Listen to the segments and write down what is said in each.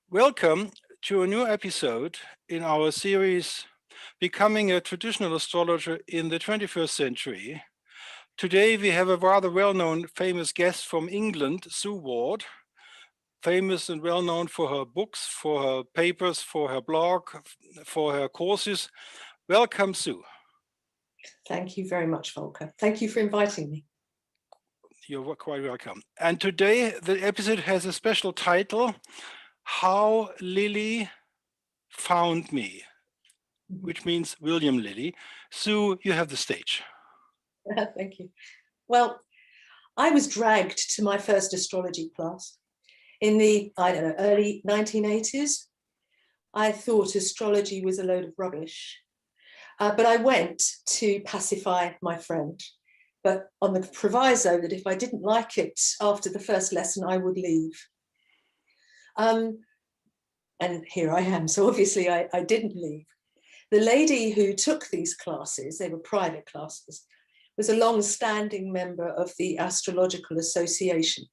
Welcome to a new episode in our series, Becoming a Traditional Astrologer in the 21st Century. Today we have a rather well-known famous guest from England, Sue Ward, famous and well-known for her books, for her papers, for her blog, for her courses. Welcome, Sue. Thank you very much, Volker. Thank you for inviting me. You're quite welcome. And today the episode has a special title, How Lilly Found Me, which means William Lilly. Sue, you have the stage. Thank you. Well, I was dragged to my first astrology class in the, early 1980s. I thought astrology was a load of rubbish, but I went to pacify my friend, but on the proviso that if I didn't like it after the first lesson, I would leave. And here I am. So obviously I didn't leave. The lady who took these classes, they were private classes, was a long-standing member of the Astrological Association.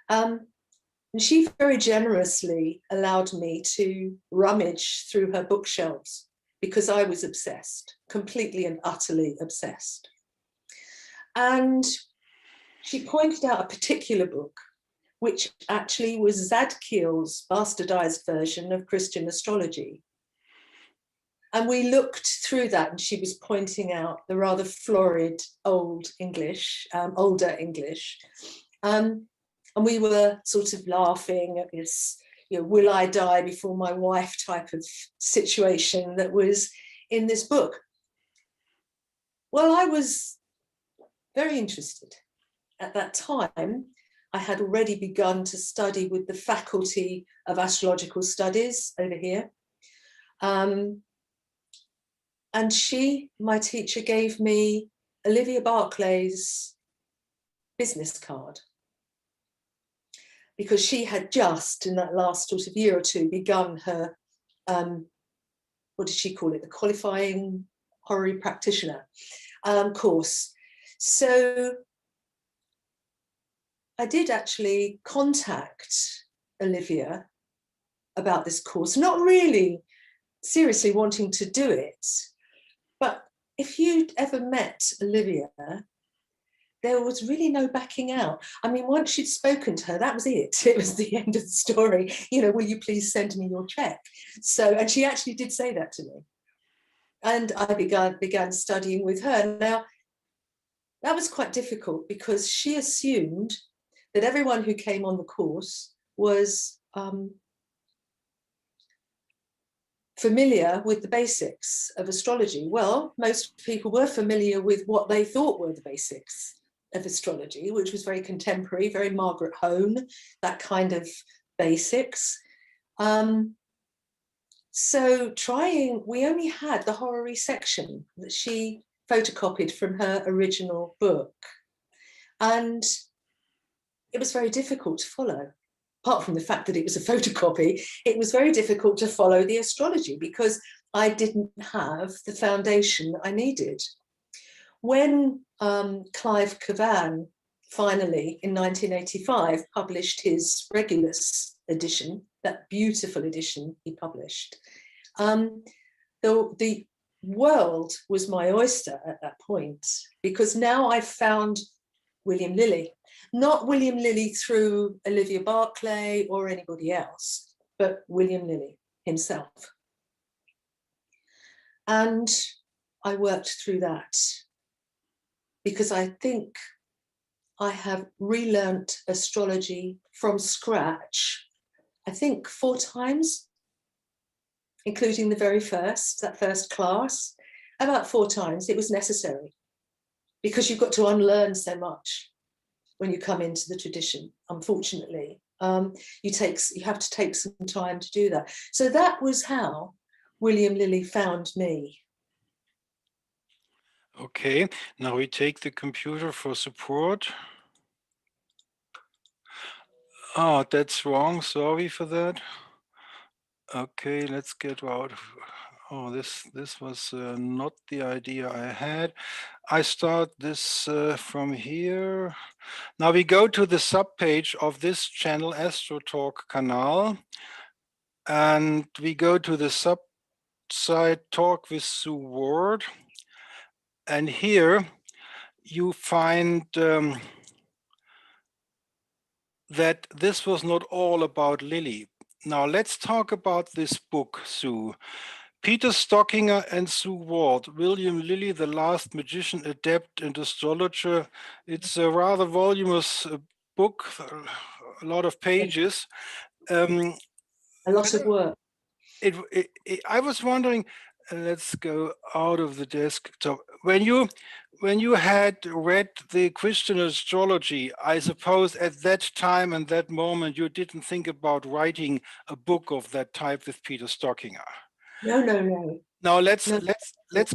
And she very generously allowed me to rummage through her bookshelves because I was obsessed, completely and utterly obsessed. And she pointed out a particular book, which actually was Zadkiel's bastardized version of Christian astrology. And we looked through that, and she was pointing out the rather florid older English. And we were sort of laughing at this, will I die before my wife type of situation that was in this book. Well, I was very interested. At that time, I had already begun to study with the Faculty of Astrological Studies over here. And she, my teacher, gave me Olivia Barclay's business card because she had just, in that last sort of year or two, begun her, what did she call it? The Qualifying Horary Practitioner course. So I did actually contact Olivia about this course, not really seriously wanting to do it. But if you'd ever met Olivia, there was really no backing out. I mean, once she'd spoken to her, that was it. It was the end of the story. Will you please send me your check? So, and she actually did say that to me. And I began studying with her. Now, that was quite difficult because she assumed that everyone who came on the course was familiar with the basics of astrology. Well, most people were familiar with what they thought were the basics of astrology, which was very contemporary, very Margaret Hone, that kind of basics. So we only had the horary section that she photocopied from her original book. And it was very difficult to follow. Apart from the fact that it was a photocopy, it was very difficult to follow the astrology because I didn't have the foundation I needed. When Clive Cavan finally, in 1985, published his Regulus edition, that beautiful edition he published, the world was my oyster at that point because now I found William Lilly. Not William Lilly through Olivia Barclay or anybody else, but William Lilly himself. And I worked through that because I think I have relearnt astrology from scratch, I think 4 times, including that first class, about 4 times. It was necessary because you've got to unlearn so much when you come into the tradition, unfortunately. You have to take some time to do that. So that was how William Lilly found me. Okay, now we take the computer for support. Oh, that's wrong. Sorry for that. Okay, let's get out Oh, this was not the idea I had. I start this from here. Now we go to the subpage of this channel, Astro Talk Canal, and we go to the side Talk with Sue Ward, and here you find that this was not all about Lilly. Now let's talk about this book, Sue. Peter Stockinger and Sue Ward, William Lilly, The Last Magician, Adept and Astrologer. It's a rather voluminous book, a lot of pages. A lot of work. I was wondering, let's go out of the desktop. When you had read the Christian astrology, I suppose at that time and that moment you didn't think about writing a book of that type with Peter Stockinger. No, no, no. Now let's No.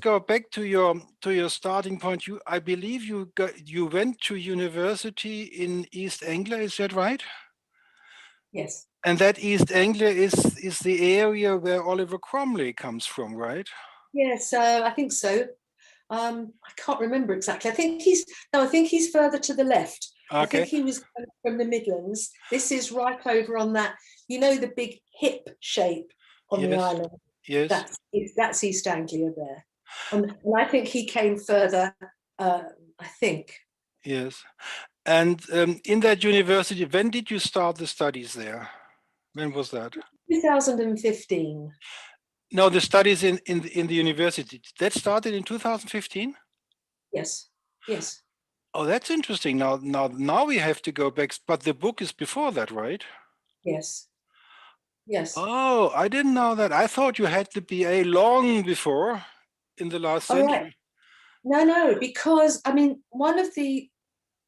go back to your starting point. I believe you went to university in East Anglia, is that right? Yes. And that East Anglia is the area where Oliver Cromley comes from, right? Yes, I think so. I can't remember exactly. I think he's further to the left. Okay. I think he was from the Midlands. This is right over on that, the big hip shape on the island. Yes. That's East Anglia there. And I think he came further, I think. Yes. And in that university, when did you start the studies there? When was that? 2015. No, the studies in the university. That started in 2015? Yes. Yes. Oh, that's interesting. Now we have to go back, but the book is before that, right? Yes. Yes. Oh, I didn't know that. I thought you had the BA long before, in the last century. Right. No, because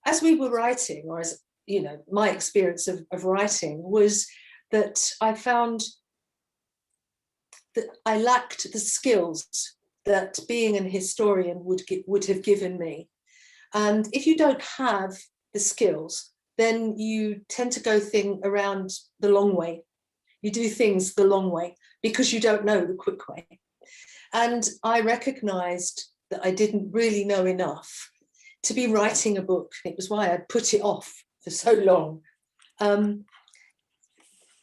as we were writing, or as my experience of writing was that I found that I lacked the skills that being an historian would have given me. And if you don't have the skills, then you tend to go around the long way. You do things the long way because you don't know the quick way. And I recognized that I didn't really know enough to be writing a book. It was why I put it off for so long.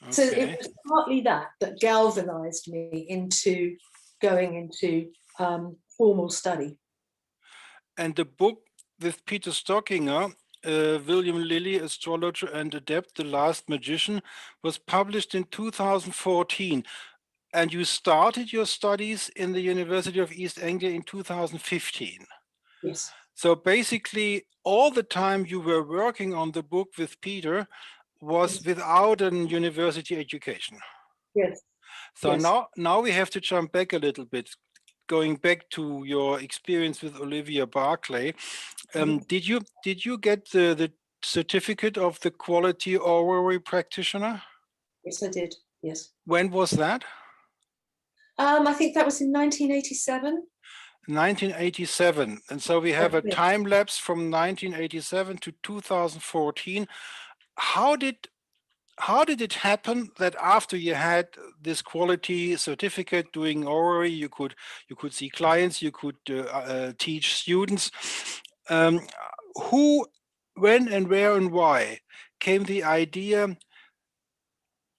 So it was partly that galvanized me into going into formal study. And the book with Peter Stockinger, William Lilly, Astrologer and Adept, The Last Magician, was published in 2014. And you started your studies in the University of East Anglia in 2015. Yes. So basically, all the time you were working on the book with Peter was without an university education. Yes. So now we have to jump back a little bit, going back to your experience with Olivia Barclay. Did you get the certificate of the Quality Orrery Practitioner? Yes, I did. Yes. When was that? I think that was in 1987. 1987. And so we have a time lapse from 1987 to 2014. How did it happen that after you had this quality certificate doing orrery, you could see clients, you could teach students? Who, when and where and why came the idea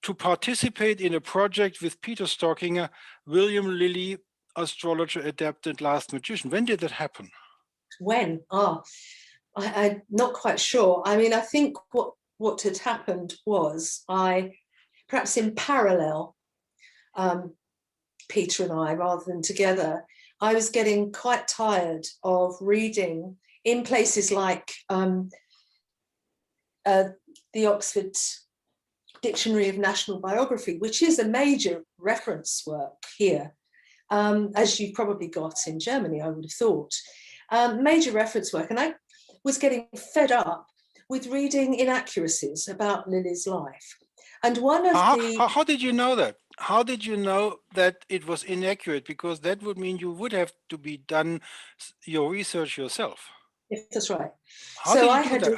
to participate in a project with Peter Stockinger, William Lilly, Astrologer, Adept and Last Magician? When did that happen? When? I'm not quite sure. I mean, I think what had happened was perhaps in parallel, Peter and I, rather than together, I was getting quite tired of reading in places like the Oxford Dictionary of National Biography, which is a major reference work here, as you've probably got in Germany, I would have thought. Major reference work. And I was getting fed up with reading inaccuracies about Lilly's life. And one of how did you know that? How did you know that it was inaccurate? Because that would mean you would have to be done your research yourself. Yes, that's right. How did you do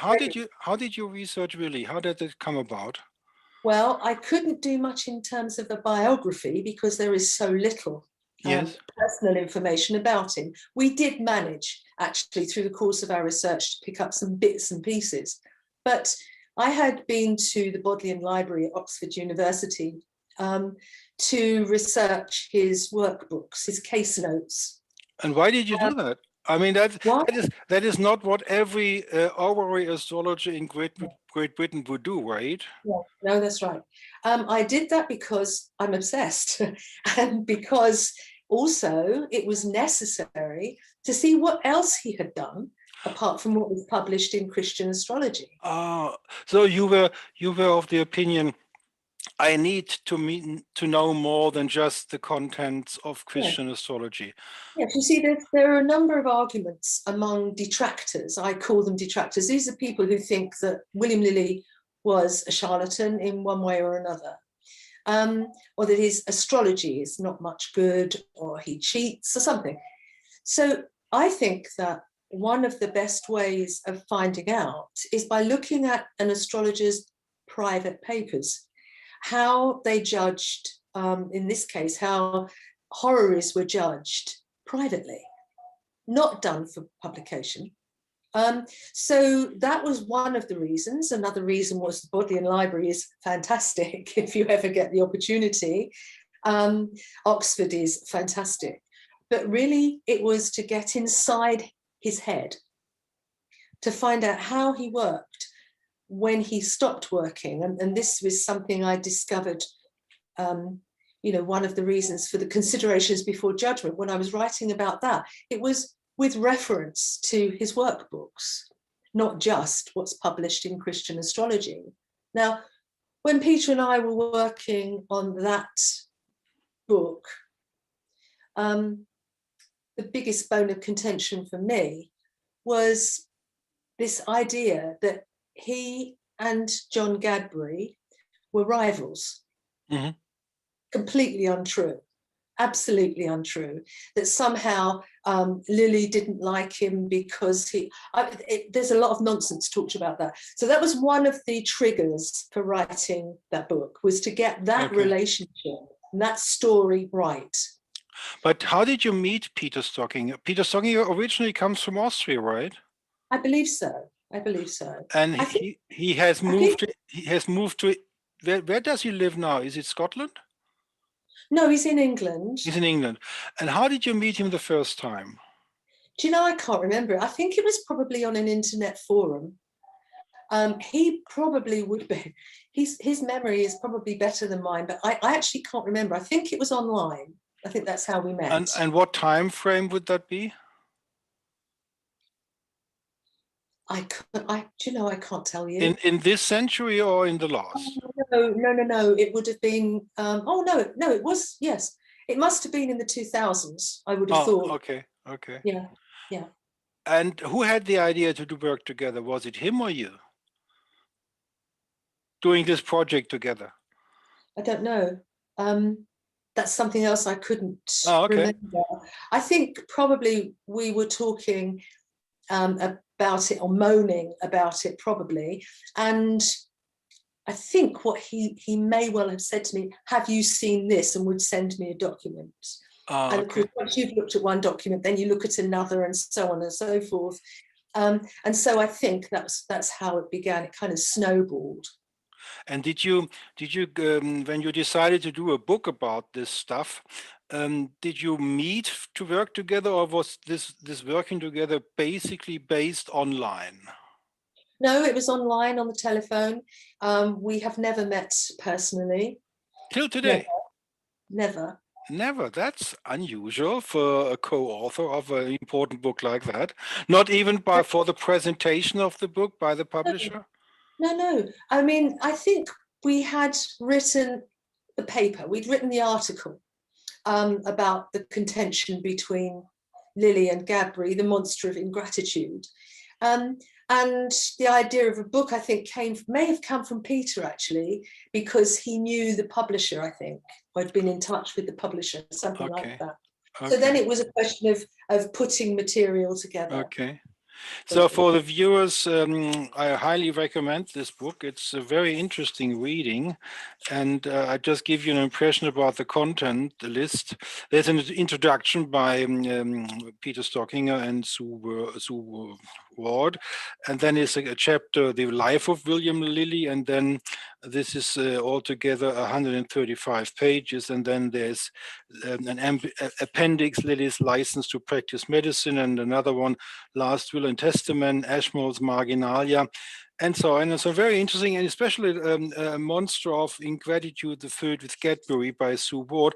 that? How did you research Lilly? How did it come about? Well, I couldn't do much in terms of the biography because there is so little personal information about him. We did manage, actually, through the course of our research, to pick up some bits and pieces. But I had been to the Bodleian Library at Oxford University to research his workbooks, his case notes. And why did you do that? I mean, that is not what every honorary astrologer in Great Britain would do, right? Yeah, no, that's right. I did that because I'm obsessed, and because also it was necessary to see what else he had done apart from what was published in Christian Astrology. So you were of the opinion, I need to know more than just the contents of Christian astrology. Yes, you see, there are a number of arguments among detractors. I call them detractors. These are people who think that William Lilly was a charlatan in one way or another, or that his astrology is not much good, or he cheats or something. So I think that one of the best ways of finding out is by looking at an astrologer's private papers, how they judged, in this case, how honoraries were judged privately, not done for publication. So that was one of the reasons. Another reason was the Bodleian Library is fantastic if you ever get the opportunity. Oxford is fantastic. But really, it was to get inside his head, to find out how he worked when he stopped working. And this was something I discovered, one of the reasons for the considerations before judgment. When I was writing about that, it was with reference to his workbooks, not just what's published in Christian Astrology. Now, when Peter and I were working on that book, the biggest bone of contention for me was this idea that he and John Gadbury were rivals. Mm-hmm. Completely untrue, absolutely untrue. That somehow Lilly didn't like him because there's a lot of nonsense talked about that. So that was one of the triggers for writing that book, was to get that relationship and that story right. But how did you meet Peter Stocking? Peter Stocking originally comes from Austria, right? I believe so. And he has moved. He has moved to. Where does he live now? Is it Scotland? No, he's in England. He's in England. And how did you meet him the first time? Do you know, I can't remember. I think it was probably on an internet forum. He probably would be. His memory is probably better than mine, but I actually can't remember. I think it was online. I think that's how we met. And what time frame would that be? I can't tell you. In this century or in the last? No. It would have been. No. It was, yes. It must have been in the 2000s. I would have thought. Okay. Yeah. And who had the idea to do work together? Was it him or you? Doing this project together? I don't know. That's something else I couldn't remember. I think probably we were talking about it, or moaning about it probably. And I think what he may well have said to me, have you seen this? And would send me a document. And of course, once you've looked at one document, then you look at another, and so on and so forth. And so I think that's how it began. It kind of snowballed. And did you when you decided to do a book about this stuff, did you meet to work together, or was this working together basically based online? No, it was online, on the telephone. We have never met personally. Till today? Never. That's unusual for a co-author of an important book like that. Not even for the presentation of the book by the publisher? No. I mean, I think we had written the paper. We'd written the article about the contention between Lilly and Gadbury, the monster of ingratitude. And the idea of a book, I think, may have come from Peter, actually, because he knew the publisher, I think, or had been in touch with the publisher, something like that. So then it was a question of putting material together. Okay. So for the viewers, I highly recommend this book. It's a very interesting reading. And I just give you an impression about the content, the list. There's an introduction by Peter Stockinger and Sue Ward. And then is a chapter, The Life of William Lilly. And then this is altogether 135 pages. And then there's an appendix, Lilly's License to Practice Medicine, and another one, Last Will and Testament, Ashmole's Marginalia, and so on. And so very interesting, and especially a Monster of Ingratitude, The Food with Cadbury by Sue Ward.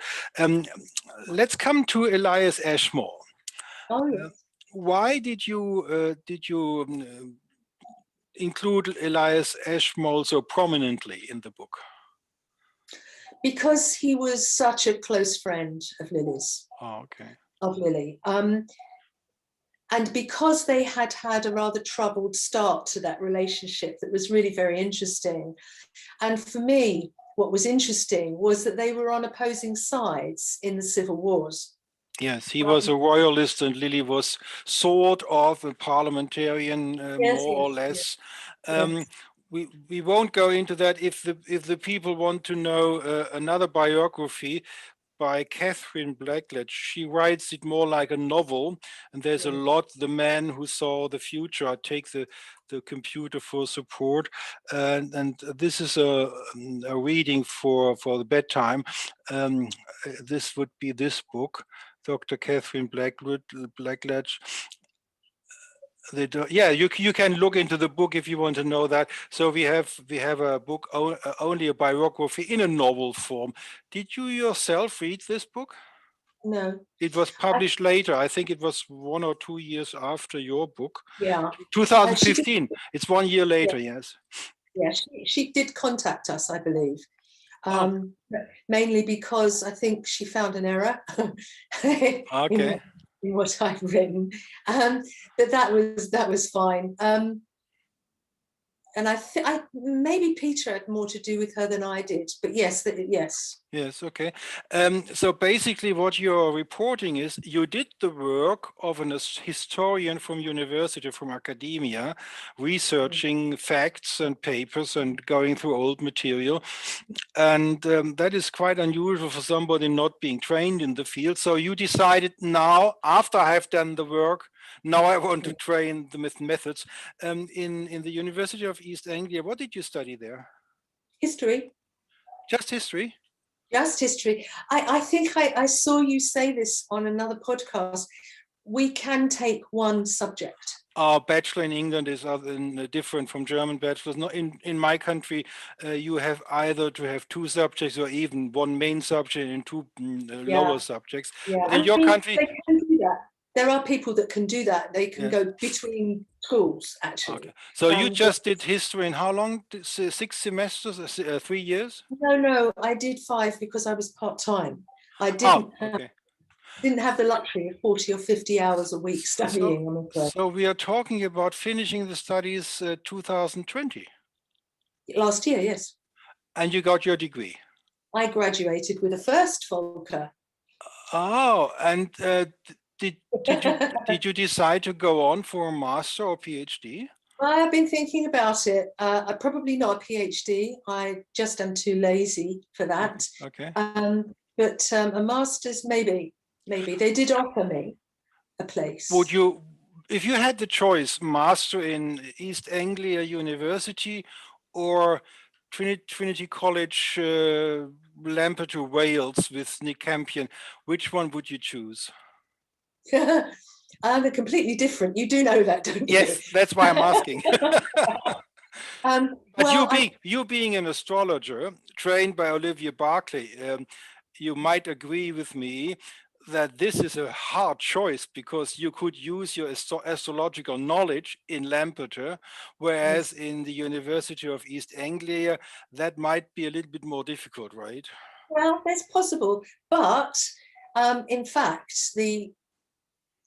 Let's come to Elias Ashmole. Oh, yes. Why did you include Elias Ashmole so prominently in the book? Because he was such a close friend of Lily's. Oh, okay. Of Lilly. And because they had had a rather troubled start to that relationship that was really very interesting. And for me, what was interesting was that they were on opposing sides in the civil wars. Yes, he was a royalist and Lilly was sort of a parliamentarian, Yes, more or yes, less. yes. We won't go into that. If the people want to know another biography by Catherine Blackledge, she writes it more like a novel, and there's a lot. The Man Who Saw the Future. I take the computer for support, and this is a reading for the bedtime. This would be this book, Dr. Catherine Blackledge. Yeah, you can look into the book if you want to know that. So we have a book, only a biography in a novel form. Did you yourself read this book? No. It was published later. I think it was 1 or 2 years after your book. Yeah. 2015. It's 1 year later. Yes. Yeah, she did contact us, I believe. Oh. Mainly because I think she found an error Okay. in what I'd written, but that was fine. And I maybe Peter had more to do with her than I did, but yes. Yes, okay. So basically what you're reporting is you did the work of an historian from university, from academia, researching facts and papers and going through old material. And that is quite unusual for somebody not being trained in the field. So you decided now, after I have done the work, now I want to train the methods. In the University of East Anglia, what did you study there? History. Just history? Just history. I think I saw you say this on another podcast. We can take one subject. Our bachelor in England is different from German bachelors. Not in my country, you have either to have 2 subjects or even 1 main subject and 2 lower subjects. Yeah, but in your country, they can do that. There are people that can do that. They can go between schools, actually. Okay. So you just did history in how long? 6 semesters, 3 years? No, I did 5 because I was part-time. I didn't have the luxury of 40 or 50 hours a week studying. So we are talking about finishing the studies 2020. Last year, yes. And you got your degree? I graduated with a first, Volker. Oh, and did you decide to go on for a master or PhD? I have been thinking about it. Probably not a PhD. I just am too lazy for that. Okay. But a master's, maybe. They did offer me a place. Would you, if you had the choice, master in East Anglia University or Trinity College, Lampeter, Wales with Nick Campion, which one would you choose? They're completely different. You do know that, don't you? Yes, that's why I'm asking. But well, you being an astrologer trained by Olivia Barclay, you might agree with me that this is a hard choice because you could use your astrological knowledge in Lampeter, whereas in the University of East Anglia, that might be a little bit more difficult, right? Well, that's possible. But in fact, the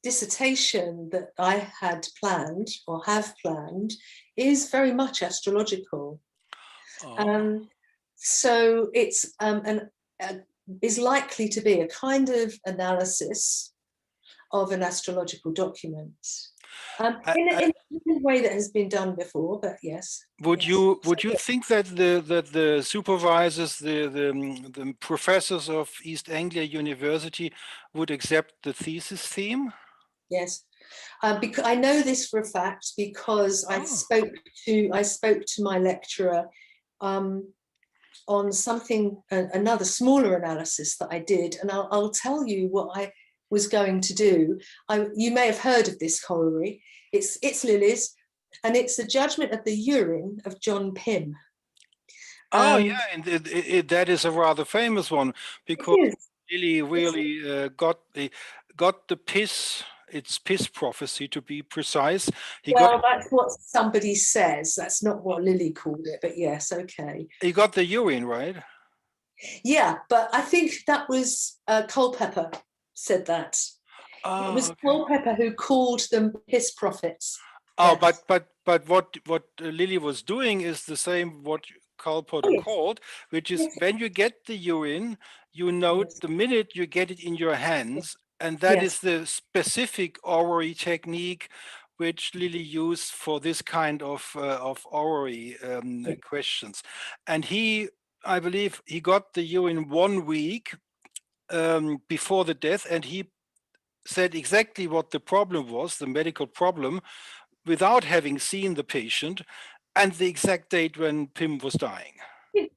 dissertation that I had planned or have planned is very much astrological. So it's is likely to be a kind of analysis of an astrological document. In I, a way that has been done before, but yes. would Yes. you think that the supervisors, the professors of East Anglia University would accept the thesis theme? Yes. Because I know this for a fact because I Oh. spoke to my lecturer on something, another smaller analysis that I did, and I'll tell you what I was going to do. You may have heard of this horary. It's Lilly's, and it's the judgment of the urine of John Pym. Oh yeah, and that is a rather famous one because Lilly really got the piss. It's piss prophecy, to be precise. That's what somebody says. That's not what Lilly called it, but yes, okay. He got the urine, right? Yeah, but I think that was Culpeper said that. It was Culpeper who called them piss prophets. Oh, yes. but what Lilly was doing is the same what Culpeper called, which is when you get the urine, you note the minute you get it in your hands, and that is the specific orrery technique which Lilly used for this kind of orrery questions. And I believe he got the urine 1 week before the death, and he said exactly what the problem was, the medical problem, without having seen the patient, and the exact date when Pym was dying.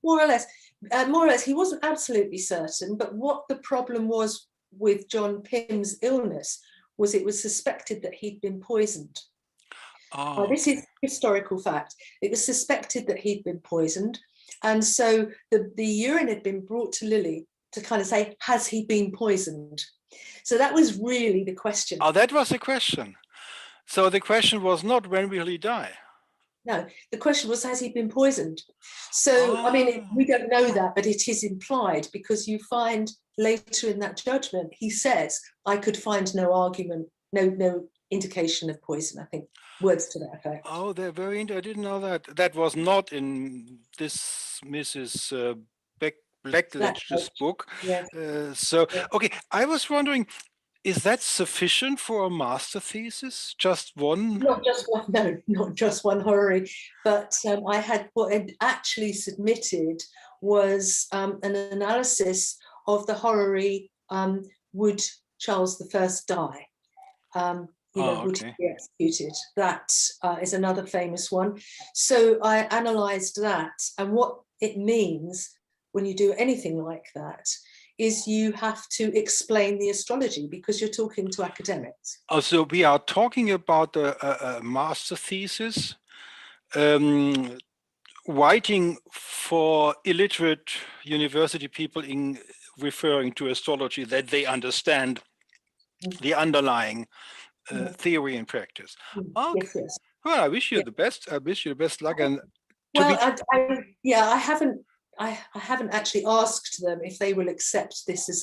More or less. More or less, he wasn't absolutely certain, but what the problem was with John Pym's illness was it was suspected that he'd been poisoned. This is historical fact. It was suspected that he'd been poisoned, and so the urine had been brought to Lilly to kind of say, has he been poisoned? So that was really the question. Oh, that was the question. So the question was not when will he die? No, the question was, has he been poisoned? So, I mean, we don't know that, but it is implied because you find later in that judgment, he says, I could find no argument, no indication of poison, I think, words to that effect. Oh, they're very I didn't know that. That was not in this Mrs. Blackledge's book. Yes. Okay, I was wondering, is that sufficient for a master thesis? Just one? Not just one, no, not just one horary. But I had what I'd actually submitted was an analysis of the horary, would Charles I die? Would he be executed? That is another famous one. So I analysed that, and what it means when you do anything like that is you have to explain the astrology because you're talking to academics. Oh, so we are talking about a master thesis, writing for illiterate university people in referring to astrology that they understand the underlying theory and practice. Okay. Yes. Well, I wish you the best. I wish you the best luck. And I haven't actually asked them if they will accept this as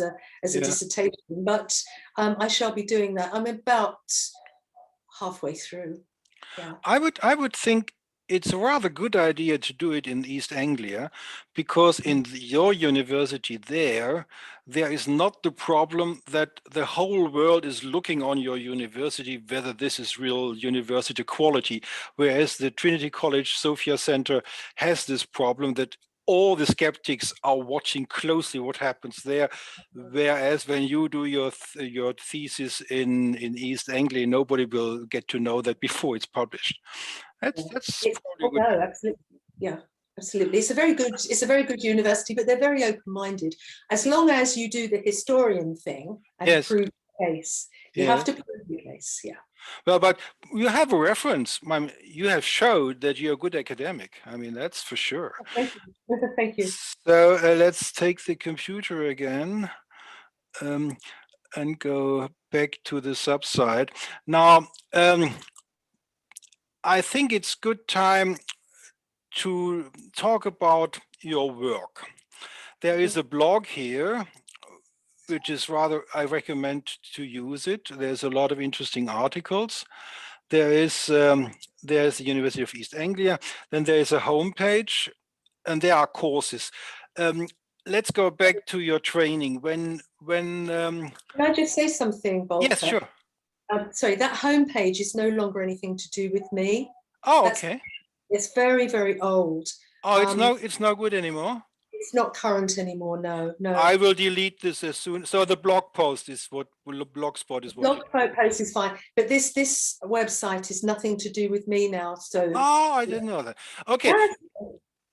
a dissertation, but I shall be doing that. I'm about halfway through. Yeah. I would think it's a rather good idea to do it in East Anglia, because in your university there is not the problem that the whole world is looking on your university whether this is real university quality, whereas the Trinity College Sophia Center has this problem that all the skeptics are watching closely what happens there, whereas when you do your thesis in East Anglia, nobody will get to know that before it's published. That's probably good. No, absolutely. Yeah, absolutely. It's a very good university, but they're very open-minded. As long as you do the historian thing and prove the case, you have to prove the case. Yeah. Well, but you have a reference. You have showed that you're a good academic. I mean, that's for sure. Thank you. Thank you. So let's take the computer again and go back to the subside. Now, I think it's good time to talk about your work. There is a blog here, which is I recommend to use it. There's a lot of interesting articles. There's the University of East Anglia. Then there is a homepage, and there are courses. Let's go back to your training. Can I just say something, Volker? Yes, sure. Sorry, that homepage is no longer anything to do with me. Oh, okay. It's very, very old. Oh, it's no good anymore. It's not current anymore. No. I will delete this as soon. So the blog post is what blogspot is what. Blog post is fine, but this website is nothing to do with me now. So Oh, I didn't know that. Okay.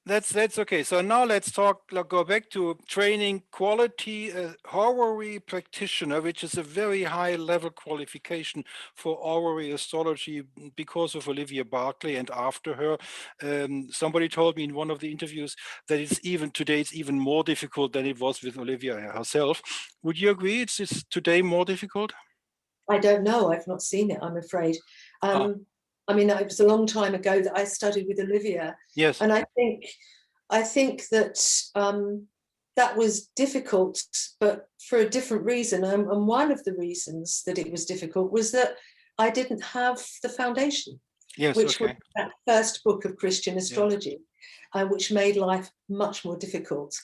That's okay. So now let's go back to training quality horary practitioner, which is a very high level qualification for horary astrology because of Olivia Barclay. And after her, somebody told me in one of the interviews that today it's even more difficult than it was with Olivia herself. Would you agree? It's today more difficult? I don't know. I've not seen it, I'm afraid. I mean, it was a long time ago that I studied with Olivia. Yes. And I think that that was difficult, but for a different reason. And one of the reasons that it was difficult was that I didn't have the foundation, which was that first book of Christian astrology, which made life much more difficult.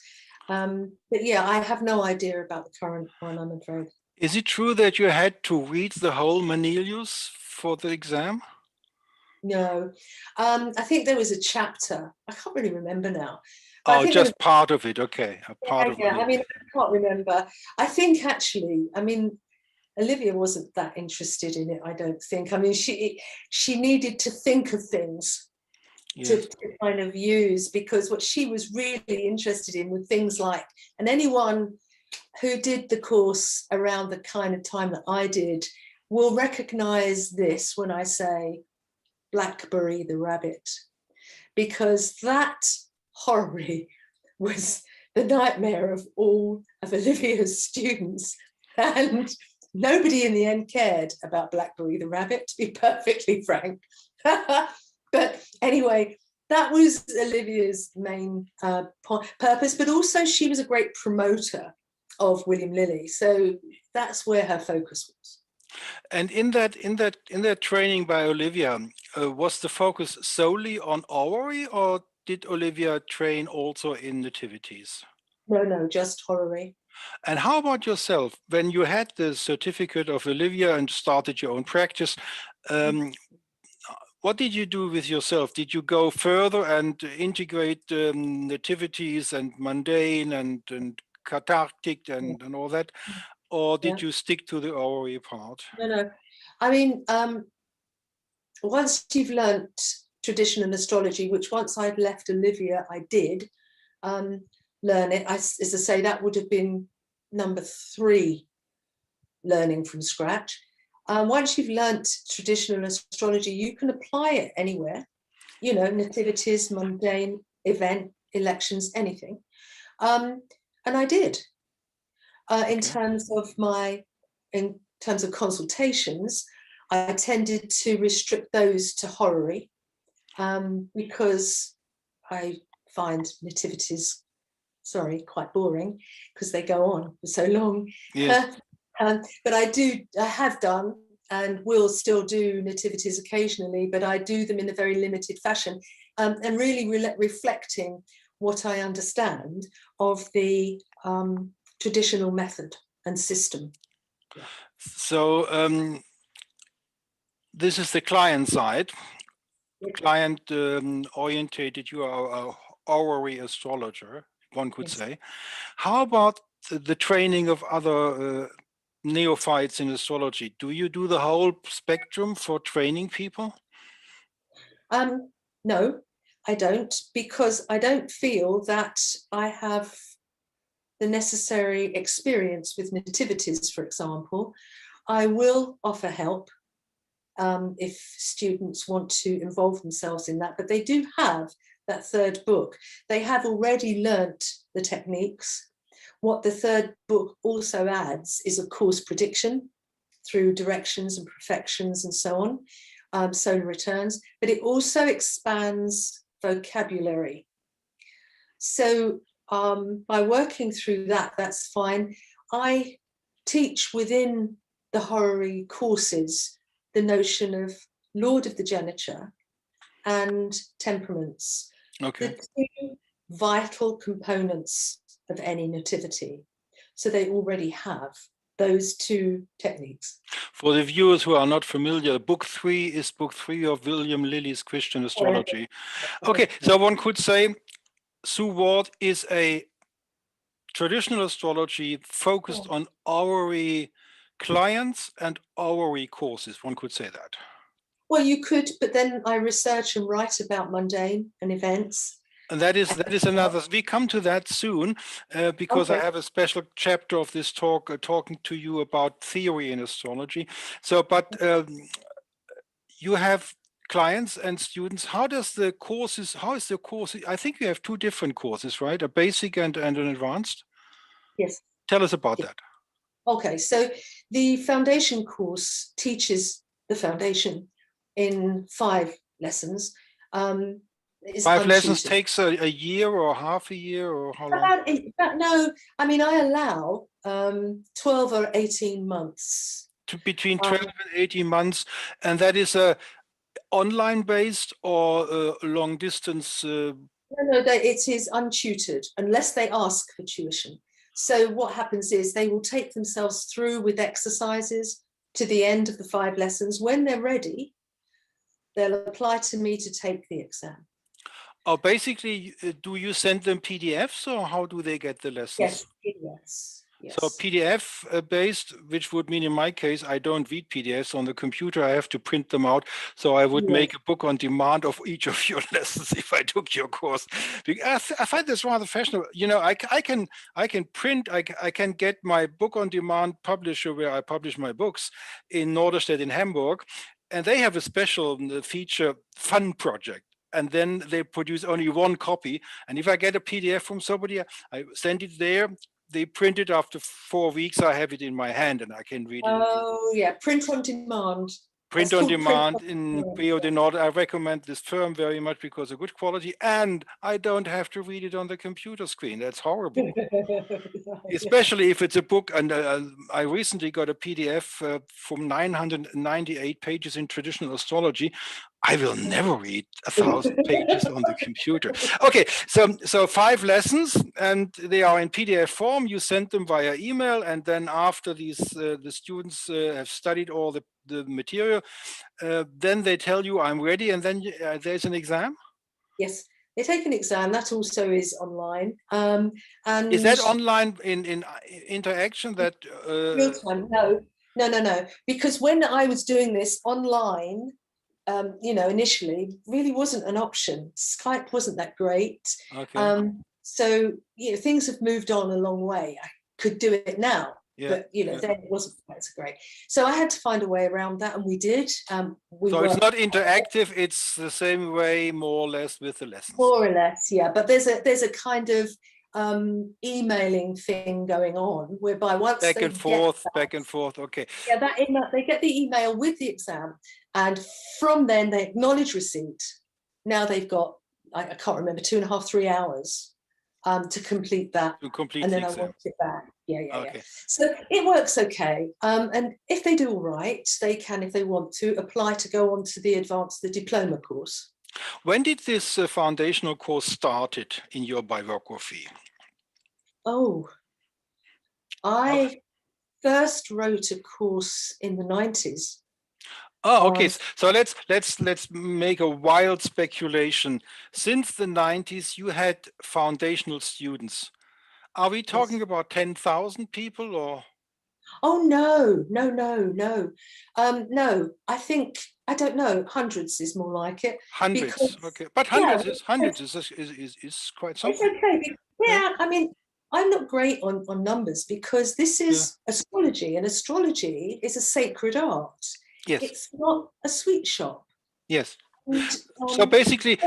But yeah, I have no idea about the current one, I'm afraid. Is it true that you had to read the whole Manilius for the exam? No, I think there was a chapter. I can't really remember now. Oh, just part of it. Okay, a part of it. I mean, I can't remember. I think actually, I mean, Olivia wasn't that interested in it, I don't think. I mean, she needed to think of things to kind of use, because what she was really interested in were things like, and anyone who did the course around the kind of time that I did will recognize this when I say Blackberry the rabbit, because that horary was the nightmare of all of Olivia's students, and nobody in the end cared about Blackberry the rabbit, to be perfectly frank. But anyway, that was Olivia's main purpose, but also she was a great promoter of William Lilly, so that's where her focus was. And in that training by Olivia, was the focus solely on horary, or did Olivia train also in nativities? No, just horary. And how about yourself? When you had the certificate of Olivia and started your own practice, what did you do with yourself? Did you go further and integrate nativities and mundane and cathartic and all that? Or did you stick to the horary part? No. I mean, once you've learnt traditional astrology, which once I'd left Olivia, I did learn it. As I say, that would have been number 3, learning from scratch. Once you've learnt traditional astrology, you can apply it anywhere, you know, nativities, mundane, event, elections, anything. And I did. In terms of consultations, I tended to restrict those to horary, because I find nativities, quite boring, because they go on for so long. Yes. But I have done and will still do nativities occasionally, but I do them in a very limited fashion, and really reflecting what I understand of the traditional method and system. So this is the client side. Client orientated, you are a horary astrologer, one could say. How about the training of other neophytes in astrology? Do you do the whole spectrum for training people? No, I don't, because I don't feel that I have the necessary experience with nativities, for example. I will offer help if students want to involve themselves in that, but they do have that 3rd book. They have already learnt the techniques. What the 3rd book also adds is a course prediction through directions and perfections and so on, solar returns, but it also expands vocabulary. So by working through that, that's fine. I teach within the horary courses the notion of Lord of the Geniture and temperaments, the 2 vital components of any nativity. So they already have those two techniques. For the viewers who are not familiar, book 3 is book 3 of William Lilly's Christian Astrology. Okay, so one could say Sue Ward is a traditional astrology focused on hourly clients and hourly courses. One could say that. Well, you could, but then I research and write about mundane and events. And that is another. We come to that soon because I have a special chapter of this talk talking to you about theory in astrology. So, but you have clients and students. How does the courses? How is the course? I think you have two different courses, right? A basic and an advanced. Yes. Tell us about that. Okay, so the foundation course teaches the foundation in 5 lessons. 5 lessons takes a year or half a year or how long? No, I mean, I allow 12 or 18 months. Between 12 and 18 months. And that is a online based or long distance? No, it is untutored unless they ask for tuition. So what happens is they will take themselves through with exercises to the end of the 5 lessons. When they're ready, they'll apply to me to take the exam. Oh, basically, do you send them PDFs or how do they get the lessons? Yes, PDFs. Yes. So PDF based, which would mean in my case, I don't read PDFs on the computer. I have to print them out. So I would make a book on demand of each of your lessons if I took your course. I find this rather fashionable. You know, I can print. I can get my book on demand publisher where I publish my books in Norderstedt in Hamburg, and they have a special feature, Fun Project. And then they produce only 1 copy. And if I get a PDF from somebody, I send it there. They print it after 4 weeks. I have it in my hand and I can read it. Oh, yeah, print on demand. Print on demand in Rio de Nord. I recommend this firm very much because of good quality, and I don't have to read it on the computer screen. That's horrible. Especially if it's a book. And I recently got a PDF from 998 pages in traditional astrology. I will never read 1,000 pages on the computer. Okay, so 5 lessons, and they are in PDF form. You send them via email, and then after these the students have studied all the material, then they tell you I'm ready, and then there's an exam. Yes, they take an exam. That also is online. And is that online in interaction? That real time? No. Because when I was doing this online, you know, initially really wasn't an option. Skype wasn't that great. Okay. So, you know, things have moved on a long way. I could do it now, but, you know, then it wasn't quite so great. So I had to find a way around that, and we did. So it's not interactive. It's the same way, more or less, with the lessons. More or less, yeah. But there's a kind of emailing thing going on whereby once back and forth. Okay. Yeah, that email, they get the email with the exam, and from then they acknowledge receipt. Now they've got, I can't remember, 2.5, 3 hours to complete that. And then I want it back. Yeah. So it works okay. And if they do all right, they can, if they want to, apply to go on to the diploma course. When did this foundational course started in your biography? Oh, I first wrote a course in the 90s. Oh, okay. So let's make a wild speculation. Since the 90s, you had foundational students. Are we talking about 10,000 people or? Oh, no. No, I think, I don't know, hundreds is more like it. Hundreds, okay. But hundreds is quite something. It's okay. Yeah, I mean, I'm not great on numbers because this is astrology, and astrology is a sacred art. Yes. It's not a sweet shop. Yes. So basically,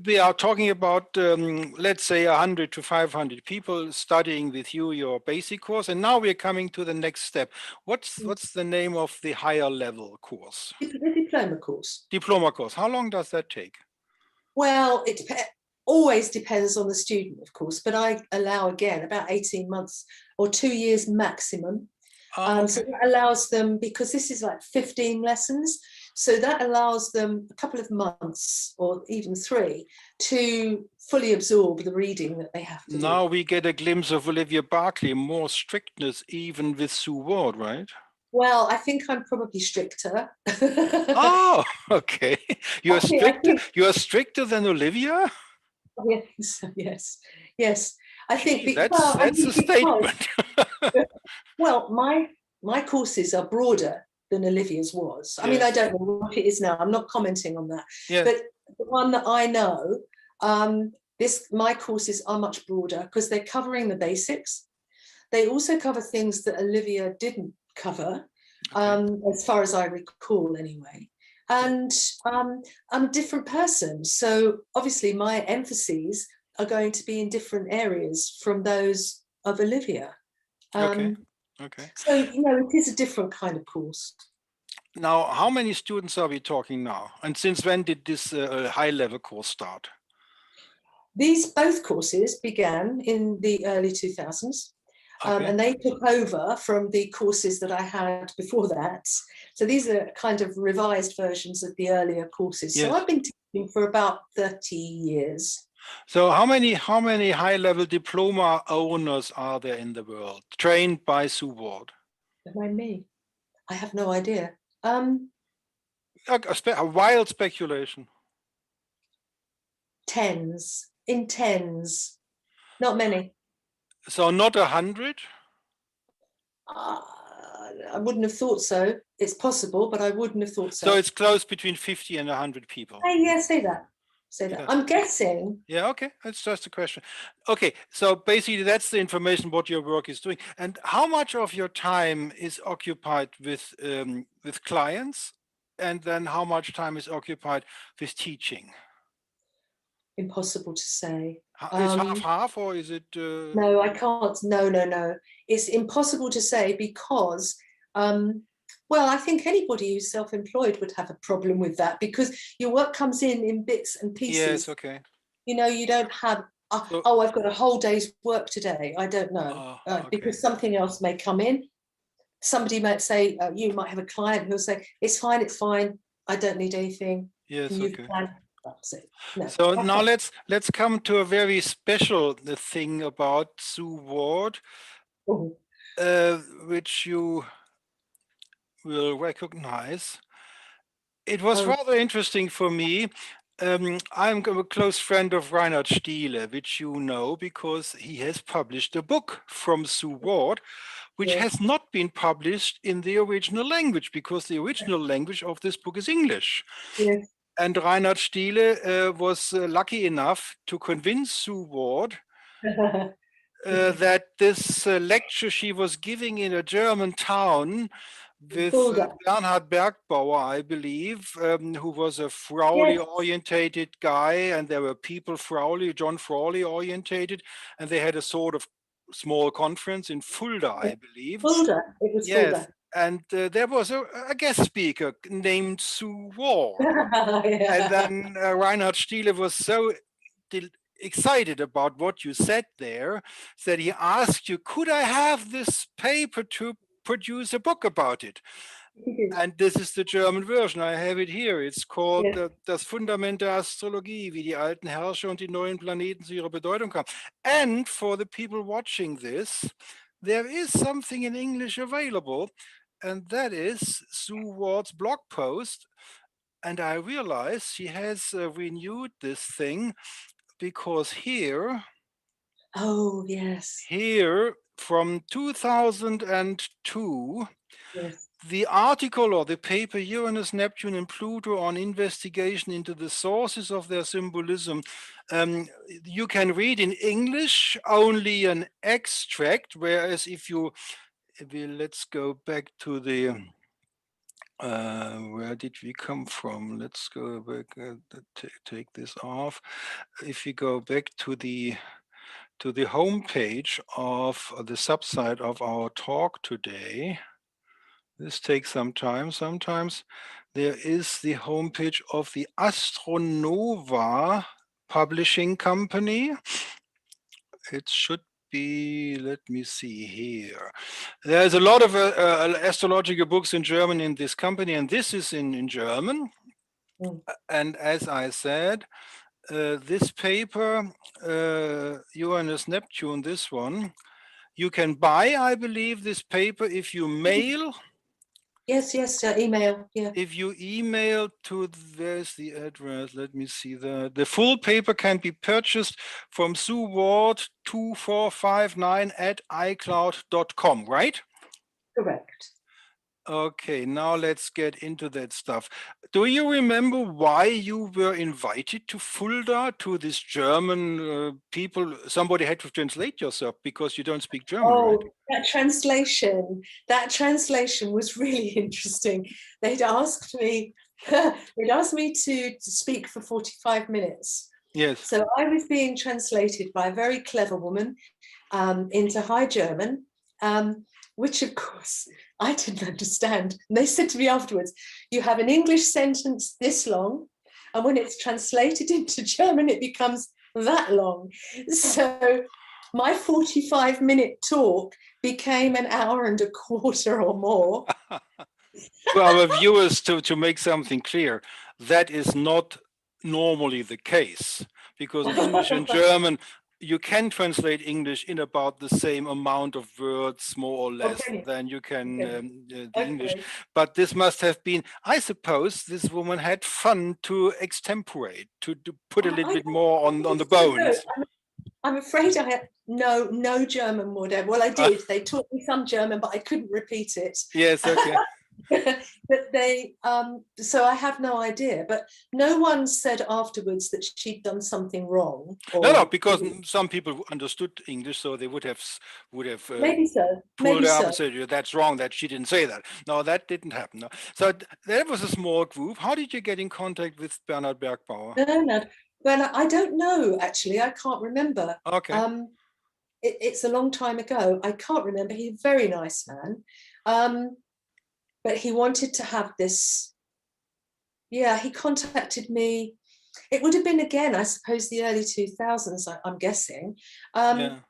we are talking about, let's say, 100 to 500 people studying with you your basic course, and now we're coming to the next step. What's the name of the higher level course? The diploma course. Diploma course. How long does that take? Well, it always depends on the student, of course, but I allow, again, about 18 months or 2 years maximum. Okay. So that allows them, because this is like 15 lessons, So that allows them a couple of months or even 3 to fully absorb the reading that they have to do. Now we get a glimpse of Olivia Barclay, more strictness even with Sue Ward, right? Well, I think I'm probably stricter. Oh, okay. You are stricter. think, You are stricter than Olivia? yes, yes, yes. I think, Gee, well, I that's a think because, statement. well, my courses are broader than Olivia's was. I mean, I Yes. don't know what it is now. I'm not commenting on that. Yeah. But the one that I know, my courses are much broader because they're covering the basics. They also cover things that Olivia didn't cover, Okay. as far as I recall, anyway. And I'm a different person, so obviously my emphases are going to be in different areas from those of Olivia. Okay. Okay. So, you know, it is a different kind of course. Now, how many students are we talking now? And since when did this high-level course start? These both courses began in the early 2000s. Okay. And they took over from the courses that I had before that. So these are kind of revised versions of the earlier courses. Yes. So I've been teaching for about 30 years. So how many high-level diploma owners are there in the world trained by Sue Ward? Remind me. I have no idea. A wild speculation. Tens, in tens, not many. So not 100? I wouldn't have thought so. It's possible, but I wouldn't have thought so. So it's close between 50 and 100 people. Hey, yeah, say that. Say that. Yeah. I'm guessing. Yeah, okay. That's just a question. Okay, so basically that's the information what your work is doing. And how much of your time is occupied with clients? And then how much time is occupied with teaching? Impossible to say. Is half-half or is it? No, I can't. No. It's impossible to say because, well, I think anybody who's self-employed would have a problem with that because your work comes in bits and pieces. Yes, okay. You know, you don't have, oh, I've got a whole day's work today. I don't know, okay. because something else may come in. Somebody might say, you might have a client who'll say, it's fine. I don't need anything. Yes, okay. That's it. No. So now let's come to a very special thing about Sue Ward, which you will recognize. It was rather interesting for me. I'm a close friend of Reinhard Stiele, which you know because he has published a book from Sue Ward, which has not been published in the original language because the original language of this book is English. Yes. And Reinhard Stiele was lucky enough to convince Sue Ward that this lecture she was giving in a German town with Bernhard Bergbauer, I believe, who was a Frauly-orientated guy, and there were people John Frauly-orientated, and they had a sort of small conference in Fulda, I believe. Fulda, it was Fulda. And there was a guest speaker named Sue Ward. And then Reinhard Stiele was so excited about what you said there that he asked you, could I have this paper to produce a book about it? And this is the German version. I have it here. It's called Das Fundament der Astrologie, wie die alten Herrscher und die neuen Planeten zu ihrer Bedeutung kamen. And for the people watching this, there is something in English available, and that is Sue Ward's blog post. And I realize she has renewed this thing because here, here from 2002, the article or the paper Uranus, Neptune, and Pluto on investigation into the sources of their symbolism, you can read in English only an extract, whereas let's go back to the where did we come from? Let's go back, take this off. If we go back to the home page of the subsite of our talk today, this takes some time sometimes. There is the homepage of the Astronova publishing company. It should be, let me see here. There's a lot of astrological books in German in this company, and this is in German. Mm. And as I said, this paper, Uranus Neptune, this one, you can buy, I believe, this paper if you mail. Yes, email. Yeah. If you email to, there's the address, let me see, the full paper can be purchased from Sue Ward 2459 at icloud.com, right? Correct. Okay, now let's get into that stuff. Do you remember why you were invited to Fulda, to this German people? Somebody had to translate yourself because you don't speak German, right? Oh, that translation was really interesting. They'd asked me, to speak for 45 minutes. Yes. So I was being translated by a very clever woman into High German, which of course I didn't understand. And they said to me afterwards, you have an English sentence this long, and when it's translated into German, it becomes that long. So my 45-minute talk became an hour and a quarter or more. To our viewers, to make something clear, that is not normally the case, because in English and German, you can translate English in about the same amount of words, more or less, than you can the English. But this must have been, I suppose, this woman had fun to extemporate, to put a little bit more on the bones. I'm afraid I had no German whatever. Well, I did. They taught me some German, but I couldn't repeat it. Yes, okay. But they, so I have no idea. But no one said afterwards that she'd done something wrong. No, because some people understood English, so they would have maybe so. Pulled up and said, that's wrong, that she didn't say that. No, that didn't happen. No. So that was a small group. How did you get in contact with Bernhard Bergbauer? No. Well, I don't know, actually. I can't remember. Okay. It's a long time ago. I can't remember. He's a very nice man. But he wanted to have this. Yeah, he contacted me. It would have been, again, I suppose, the early 2000s, I'm guessing. Yeah.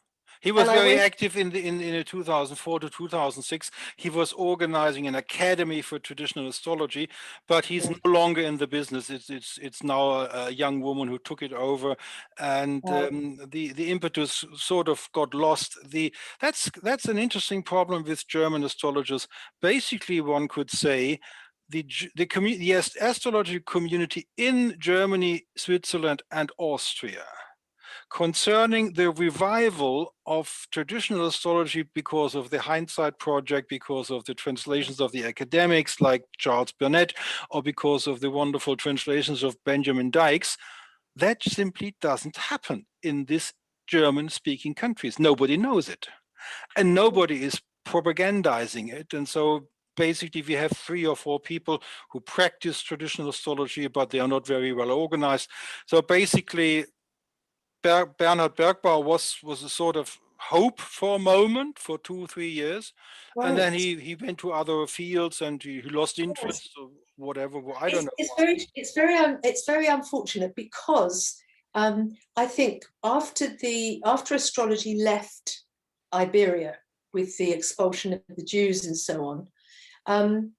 He was very active in the 2004 to 2006. He was organizing an academy for traditional astrology, but he's no longer in the business. It's now a young woman who took it over, and the impetus sort of got lost. That's an interesting problem with German astrologers. Basically, one could say the astrology community in Germany, Switzerland, and Austria, concerning the revival of traditional astrology because of the Hindsight Project, because of the translations of the academics like Charles Burnett, or because of the wonderful translations of Benjamin Dykes, that simply doesn't happen in these German-speaking countries. Nobody knows it, and nobody is propagandizing it. And so basically we have 3 or 4 people who practice traditional astrology, but they are not very well organized. So basically Bernhard Bergbauer was a sort of hope for a moment, for 2 or 3 years, and then he went to other fields and he lost interest or whatever. I don't know. It's very unfortunate, because I think after astrology left Iberia with the expulsion of the Jews and so on,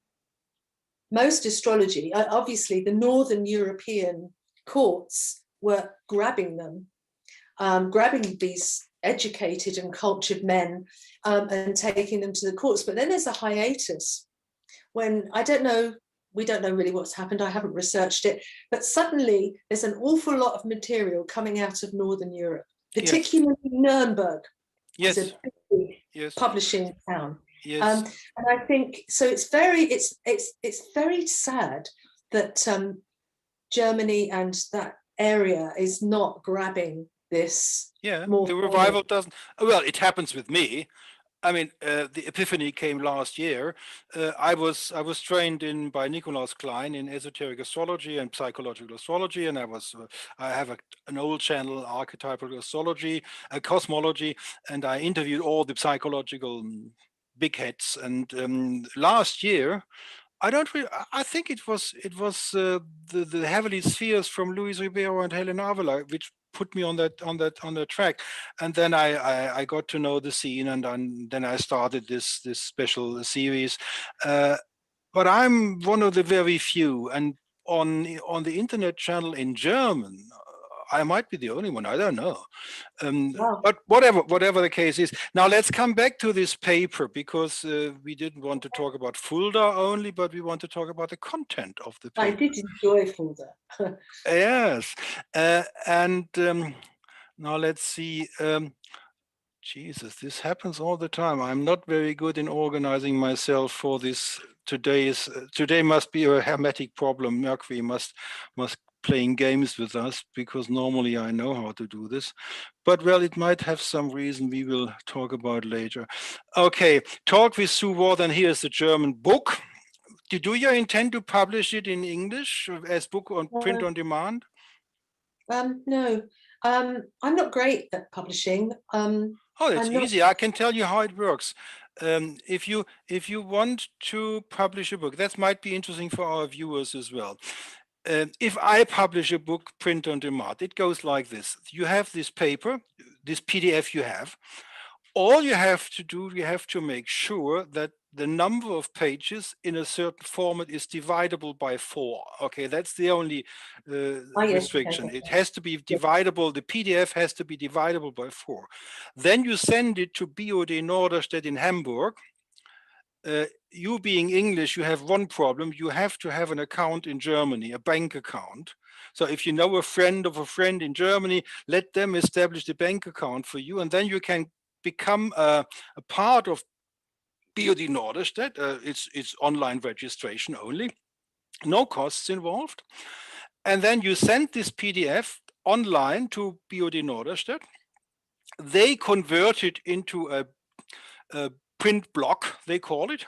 most astrology, obviously the Northern European courts were grabbing them. Grabbing these educated and cultured men and taking them to the courts. But then there's a hiatus when we don't know really what's happened. I haven't researched it, but suddenly there's an awful lot of material coming out of Northern Europe, particularly Nuremberg. Yes. It's a big publishing town. Yes. And I think so. It's very sad that Germany and that area is not grabbing this. The revival doesn't. Well, it happens with me. I mean, the epiphany came last year. I was trained by Nikolaus Klein in esoteric astrology and psychological astrology, and I have an old channel, archetypal astrology, cosmology, and I interviewed all the psychological big heads. And last year, I think it was the Heavenly Spheres from Luis Ribeiro and Helen Avila, which put me on that track. And then I got to know the scene, and then I started this special series. But I'm one of the very few, and on the internet channel in German, I might be the only one. I don't know. Wow. But whatever the case is. Now let's come back to this paper, because we didn't want to talk about Fulda only, but we want to talk about the content of the I paper. did enjoy Fulda. Yes, and now let's see. Jesus, this happens all the time. I'm not very good in organizing myself for this. Today must be a hermetic problem. Mercury must playing games with us, because normally I know how to do this. But well, it might have some reason we will talk about later. Okay, Talk with Sue Ward, and here's the German book. Do you intend to publish it in English as book on print on demand? No, I'm not great at publishing. Oh, it's I'm not. easy. I can tell you how it works. If you want to publish a book, that might be interesting for our viewers as well. If I publish a book print on demand, it goes like this. You have this paper, this PDF you have. All you have to do, you have to make sure that the number of pages in a certain format is divisible by 4. Okay, that's the only Yes, restriction. okay. It has to be divisible. The PDF has to be divisible by 4. Then you send it to BOD Norderstedt in Hamburg. You being English, you have one problem. You have to have an account in Germany, a bank account. So if you know a friend of a friend in Germany, let them establish the bank account for you, and then you can become a part of BOD Norderstedt. It's online registration only, no costs involved. And then you send this PDF online to BOD Norderstedt. They convert it into a print block, they call it.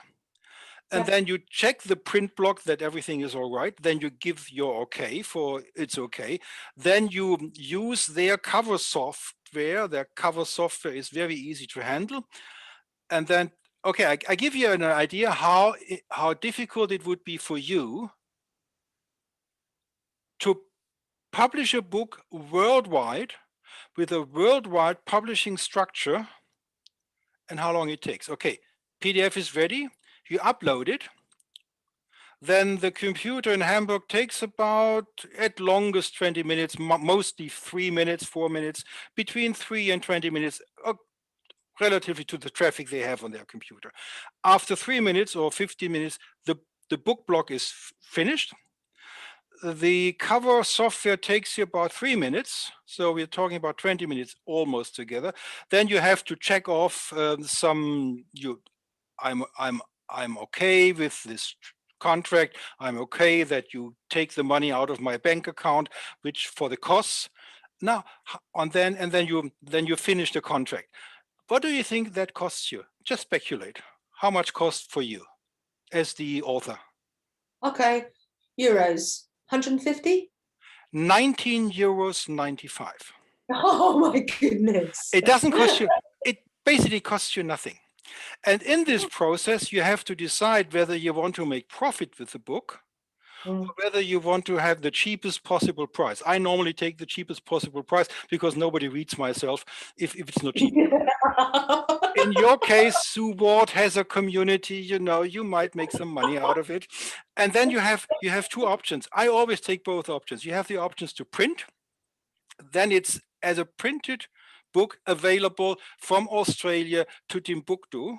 And then you check the print block that everything is all right. Then you give your okay for it's okay. Then you use their cover software. Their cover software is very easy to handle. And then, okay, I give you an idea how difficult it would be for you to publish a book worldwide with a worldwide publishing structure, and how long it takes. Okay, PDF is ready. You upload it. Then the computer in Hamburg takes about, at longest, 20 minutes, mostly 3 minutes, 4 minutes, between 3 and 20 minutes, relatively to the traffic they have on their computer. After 3 minutes or 15 minutes, the book block is finished. The cover software takes you about 3 minutes. So we're talking about 20 minutes almost together. Then you have to check off I'm okay with this contract. I'm okay that you take the money out of my bank account, which for the costs. Now, and then you finish the contract. What do you think that costs you? Just speculate. How much cost for you as the author? Okay, euros, 150? 19.95 euros. Oh my goodness. It doesn't cost you, it basically costs you nothing. And in this process, you have to decide whether you want to make profit with the book, or whether you want to have the cheapest possible price. I normally take the cheapest possible price because nobody reads myself if it's not cheap. In your case, Sue Ward has a community, you might make some money out of it. And then you have 2 options. I always take both options. You have the options to print. Then it's as a printed book available from Australia to Timbuktu.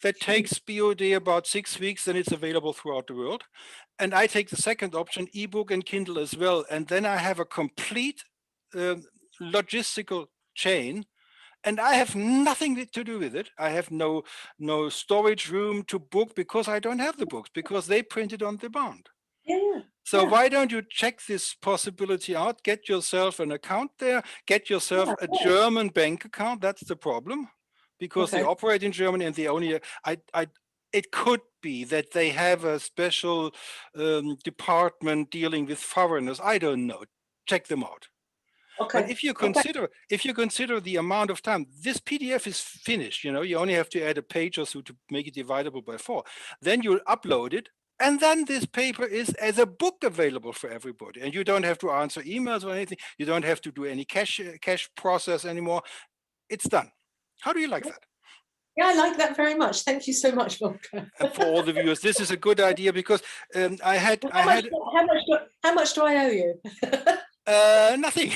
That takes BOD about 6 weeks, and it's available throughout the world. And I take the second option, ebook and Kindle as well. And then I have a complete logistical chain, and I have nothing to do with it. I have no storage room to book because I don't have the books, because they print it on demand. Yeah. So why don't you check this possibility out? Get yourself an account there. Get yourself a German bank account. That's the problem, because they operate in Germany, and it could be that they have a special department dealing with foreigners. I don't know. Check them out. Okay. But if you consider the amount of time, this PDF is finished. You only have to add a page or so to make it divisible by 4. Then you'll upload it. And then this paper is as a book available for everybody. And you don't have to answer emails or anything. You don't have to do any cash process anymore. It's done. How do you like that? Yeah, I like that very much. Thank you so much, Volker. And for all the viewers, this is a good idea because How much do I owe you? Nothing.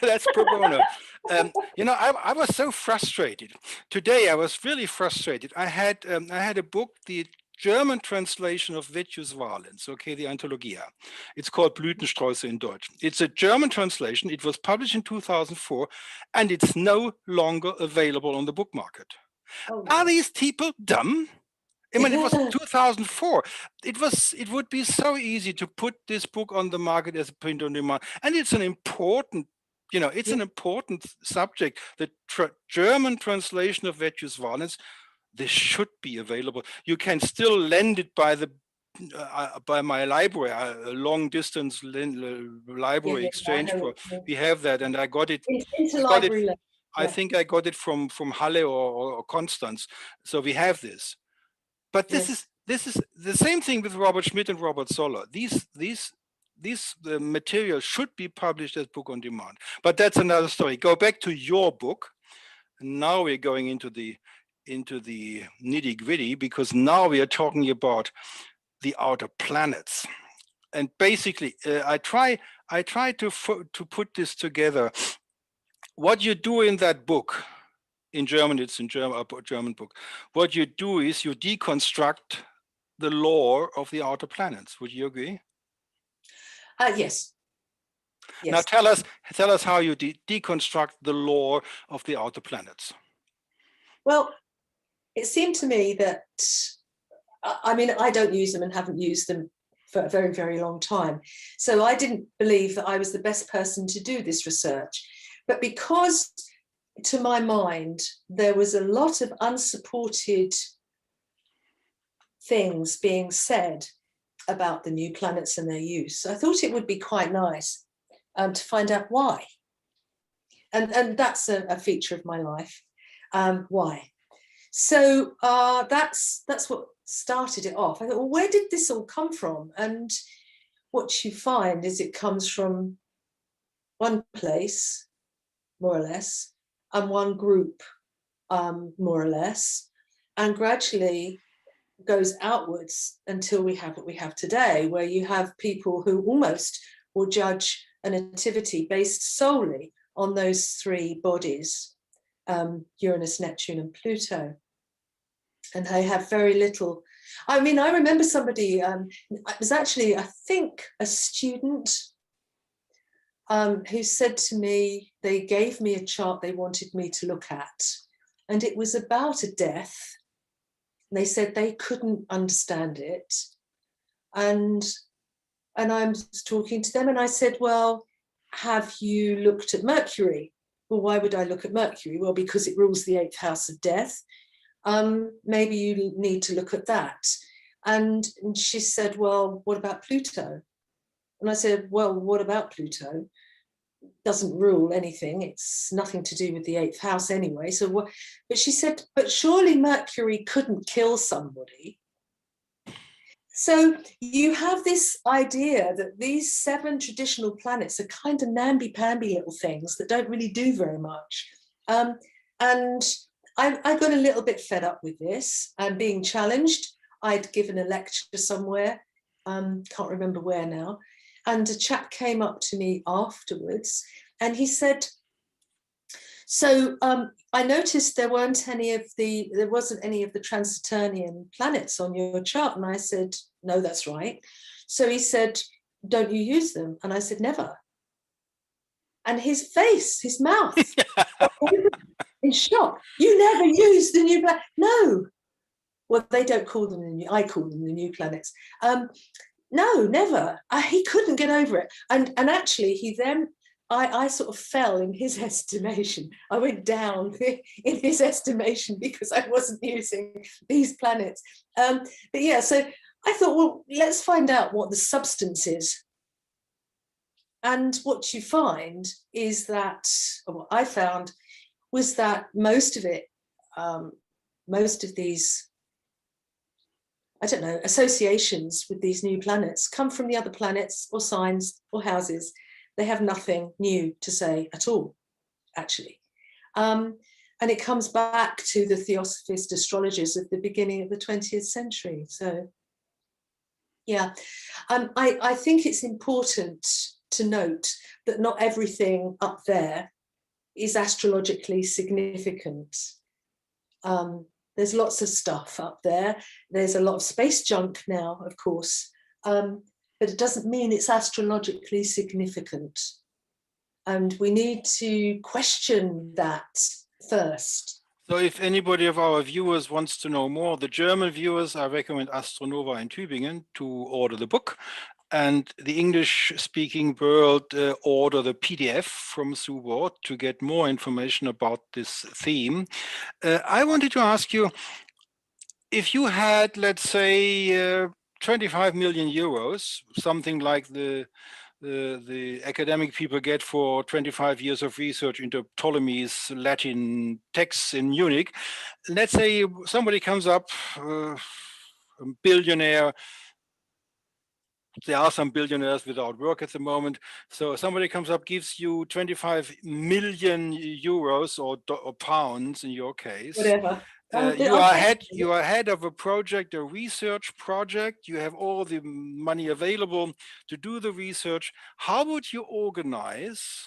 That's pro bono. I was so frustrated. Today I was really frustrated. I had a book, the German translation of Vettius Valens, okay, the Anthologia. It's called Blütensträuße in Deutsch. It's a German translation. It was published in 2004, and it's no longer available on the book market. Oh, Are these people dumb? I mean, it was 2004. It would be so easy to put this book on the market as a print on demand, and it's an important, an important subject. The German translation of Vettius Valens, this should be available. You can still lend it by my library, a long distance library exchange. We have that, and I got it. Interlibrary. I think I got it from Halle or Constance. So we have this. But this is the same thing with Robert Schmidt and Robert Zoller. These materials should be published as book on demand. But that's another story. Go back to your book. Now we're going into the nitty-gritty, because now we are talking about the outer planets. And basically, I try to put this together. What you do in that book, in German, it's in German, a German book. What you do is you deconstruct the lore of the outer planets. Would you agree? Yes. Now tell us how you deconstruct the lore of the outer planets. Well, it seemed to me that, I mean, I don't use them and haven't used them for a very, very long time. So I didn't believe that I was the best person to do this research. But because, to my mind, there was a lot of unsupported things being said about the new planets and their use, I thought it would be quite nice to find out why. And that's a feature of my life. Why? So that's what started it off. I thought, well, where did this all come from? And what you find is it comes from one place, more or less, and one group, more or less, and gradually goes outwards until we have what we have today, where you have people who almost will judge a nativity based solely on those three bodies, Uranus, Neptune, and Pluto. And they have very little. I mean, I remember somebody, it was actually, I think, a student who said to me, they gave me a chart they wanted me to look at, and it was about a death. And they said they couldn't understand it. And I'm talking to them, and I said, well, have you looked at Mercury? Well, why would I look at Mercury? Well, because it rules the 8th house of death. Maybe you need to look at that. And she said, well, what about Pluto? And I said, well, what about Pluto? Doesn't rule anything. It's nothing to do with the 8th house anyway. So what? But she said, but surely Mercury couldn't kill somebody. So you have this idea that these 7 traditional planets are kind of namby-pamby little things that don't really do very much. And I got a little bit fed up with this and being challenged. I'd given a lecture somewhere, can't remember where now, and a chap came up to me afterwards and he said, so I noticed there wasn't any of the Trans-Saturnian planets on your chart. And I said, no, that's right. So he said, don't you use them? And I said, never. And his face, his mouth, in shock. You never use the new planet? No. Well, they don't call them the new, I call them the new planets. No, never. He couldn't get over it. And actually, he then, I sort of fell in his estimation. I went down in his estimation because I wasn't using these planets. But yeah, so I thought, well, let's find out what the substance is. And what you find is that, or what I found was that most of it, most of these I don't know, associations with these new planets come from the other planets or signs or houses. They have nothing new to say at all, actually. And it comes back to the theosophist astrologers of the beginning of the 20th century. So, yeah, I think it's important to note that not everything up there is astrologically significant. There's lots of stuff up there. There's a lot of space junk now, of course, but it doesn't mean it's astrologically significant. And we need to question that first. So if anybody of our viewers wants to know more, the German viewers, I recommend Astronova in Tübingen to order the book. And the English-speaking world order the PDF from Subor to get more information about this theme. I wanted to ask you, if you had, let's say, 25 million euros, something like the academic people get for 25 years of research into Ptolemy's Latin texts in Munich, let's say somebody comes up, a billionaire. There are some billionaires without work at the moment. So somebody comes up, gives you 25 million euros or pounds in your case. Whatever. You are head of a project, a research project. You have all the money available to do the research. How would you organize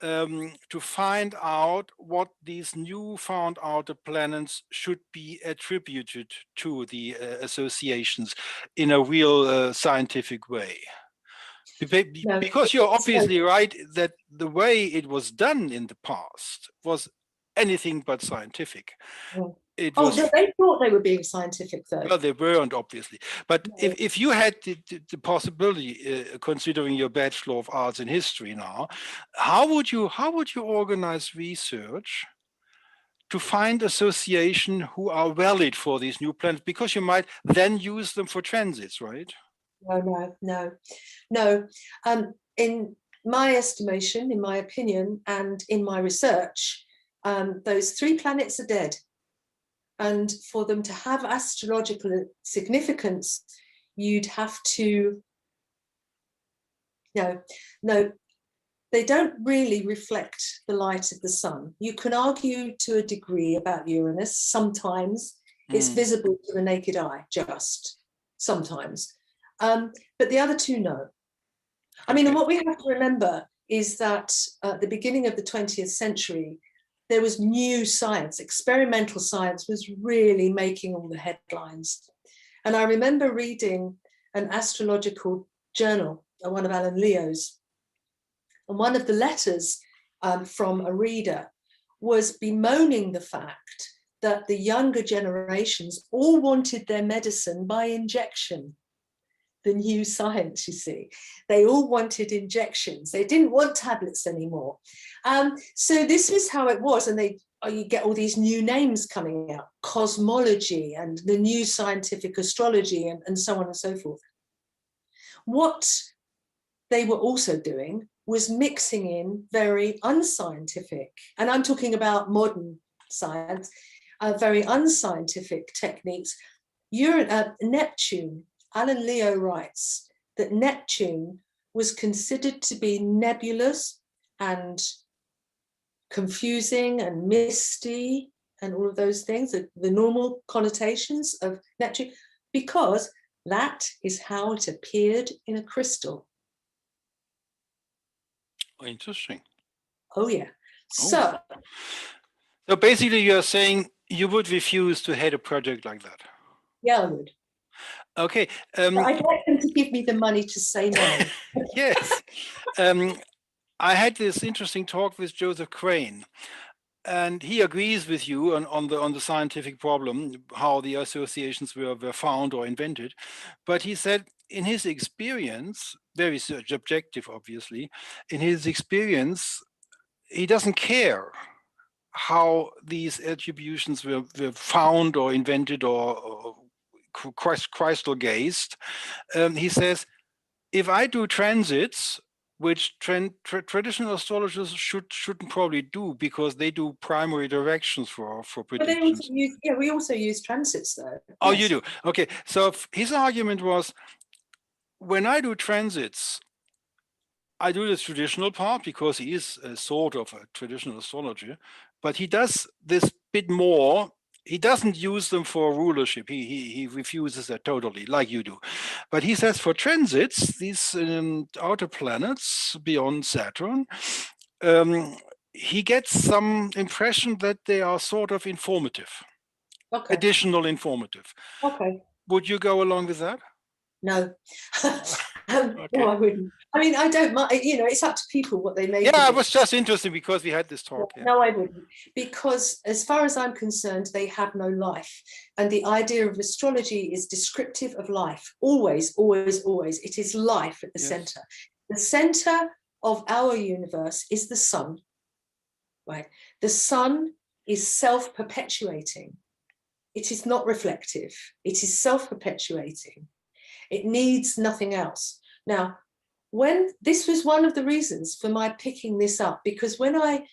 to find out what these new found outer planets should be attributed to the associations in a real scientific way? Because you're obviously right that the way it was done in the past was anything but scientific. They thought they were being scientific, though. Well, they weren't, obviously. But if you had the possibility, considering your Bachelor of Arts in History now, how would you organize research to find association who are valid for these new planets? Because you might then use them for transits, right? No. In my estimation, in my opinion, and in my research, those 3 planets are dead. And for them to have astrological significance, you'd have to, no, they don't really reflect the light of the sun. You can argue to a degree about Uranus. Sometimes it's visible to the naked eye, just sometimes. But the other 2, no. I mean, and what we have to remember is that at the beginning of the 20th century, there was new science. Experimental science was really making all the headlines. And I remember reading an astrological journal, one of Alan Leo's, and one of the letters from a reader was bemoaning the fact that the younger generations all wanted their medicine by injection. The new science, you see. They all wanted injections. They didn't want tablets anymore. So this was how it was. And you get all these new names coming out, cosmology and the new scientific astrology and so on and so forth. What they were also doing was mixing in very unscientific, and I'm talking about modern science, very unscientific techniques. Neptune, Alan Leo writes that Neptune was considered to be nebulous and confusing and misty and all of those things, the normal connotations of Neptune, because that is how it appeared in a crystal. Interesting. Oh, yeah. So basically you're saying you would refuse to head a project like that? Yeah, I would. Okay. I'd like them to give me the money to say no. Yes. I had this interesting talk with Joseph Crane, and he agrees with you on the scientific problem, how the associations were found or invented. But he said in his experience, very subjective, obviously, in his experience, he doesn't care how these attributions were found or invented or crystal gazed. He says, if I do transits which traditional astrologers shouldn't probably do, because they do primary directions for But they also predictions. use, yeah, we also use transits though. Oh, Yes. you do? Okay. So his argument was, when I do transits, I do the traditional part because he is a sort of a traditional astrologer, but he does this bit more. He doesn't use them for rulership. He refuses that totally, like you do. But he says for transits, these outer planets beyond Saturn, he gets some impression that they are sort of informative, Okay. additional informative. Okay. Would you go along with that? No. Okay. No, I wouldn't. I mean, I don't mind. You know, it's up to people what they make of Yeah, it it. was just interesting because we had this talk. Yeah. No, I wouldn't. Because as far as I'm concerned, they have no life. And the idea of astrology is descriptive of life. Always, always, always. It is life at the Yes. center. The center of our universe is the sun, right? The sun is self-perpetuating. It is not reflective. It is self-perpetuating. It needs nothing else. Now, when this was one of the reasons for my picking this up, because when I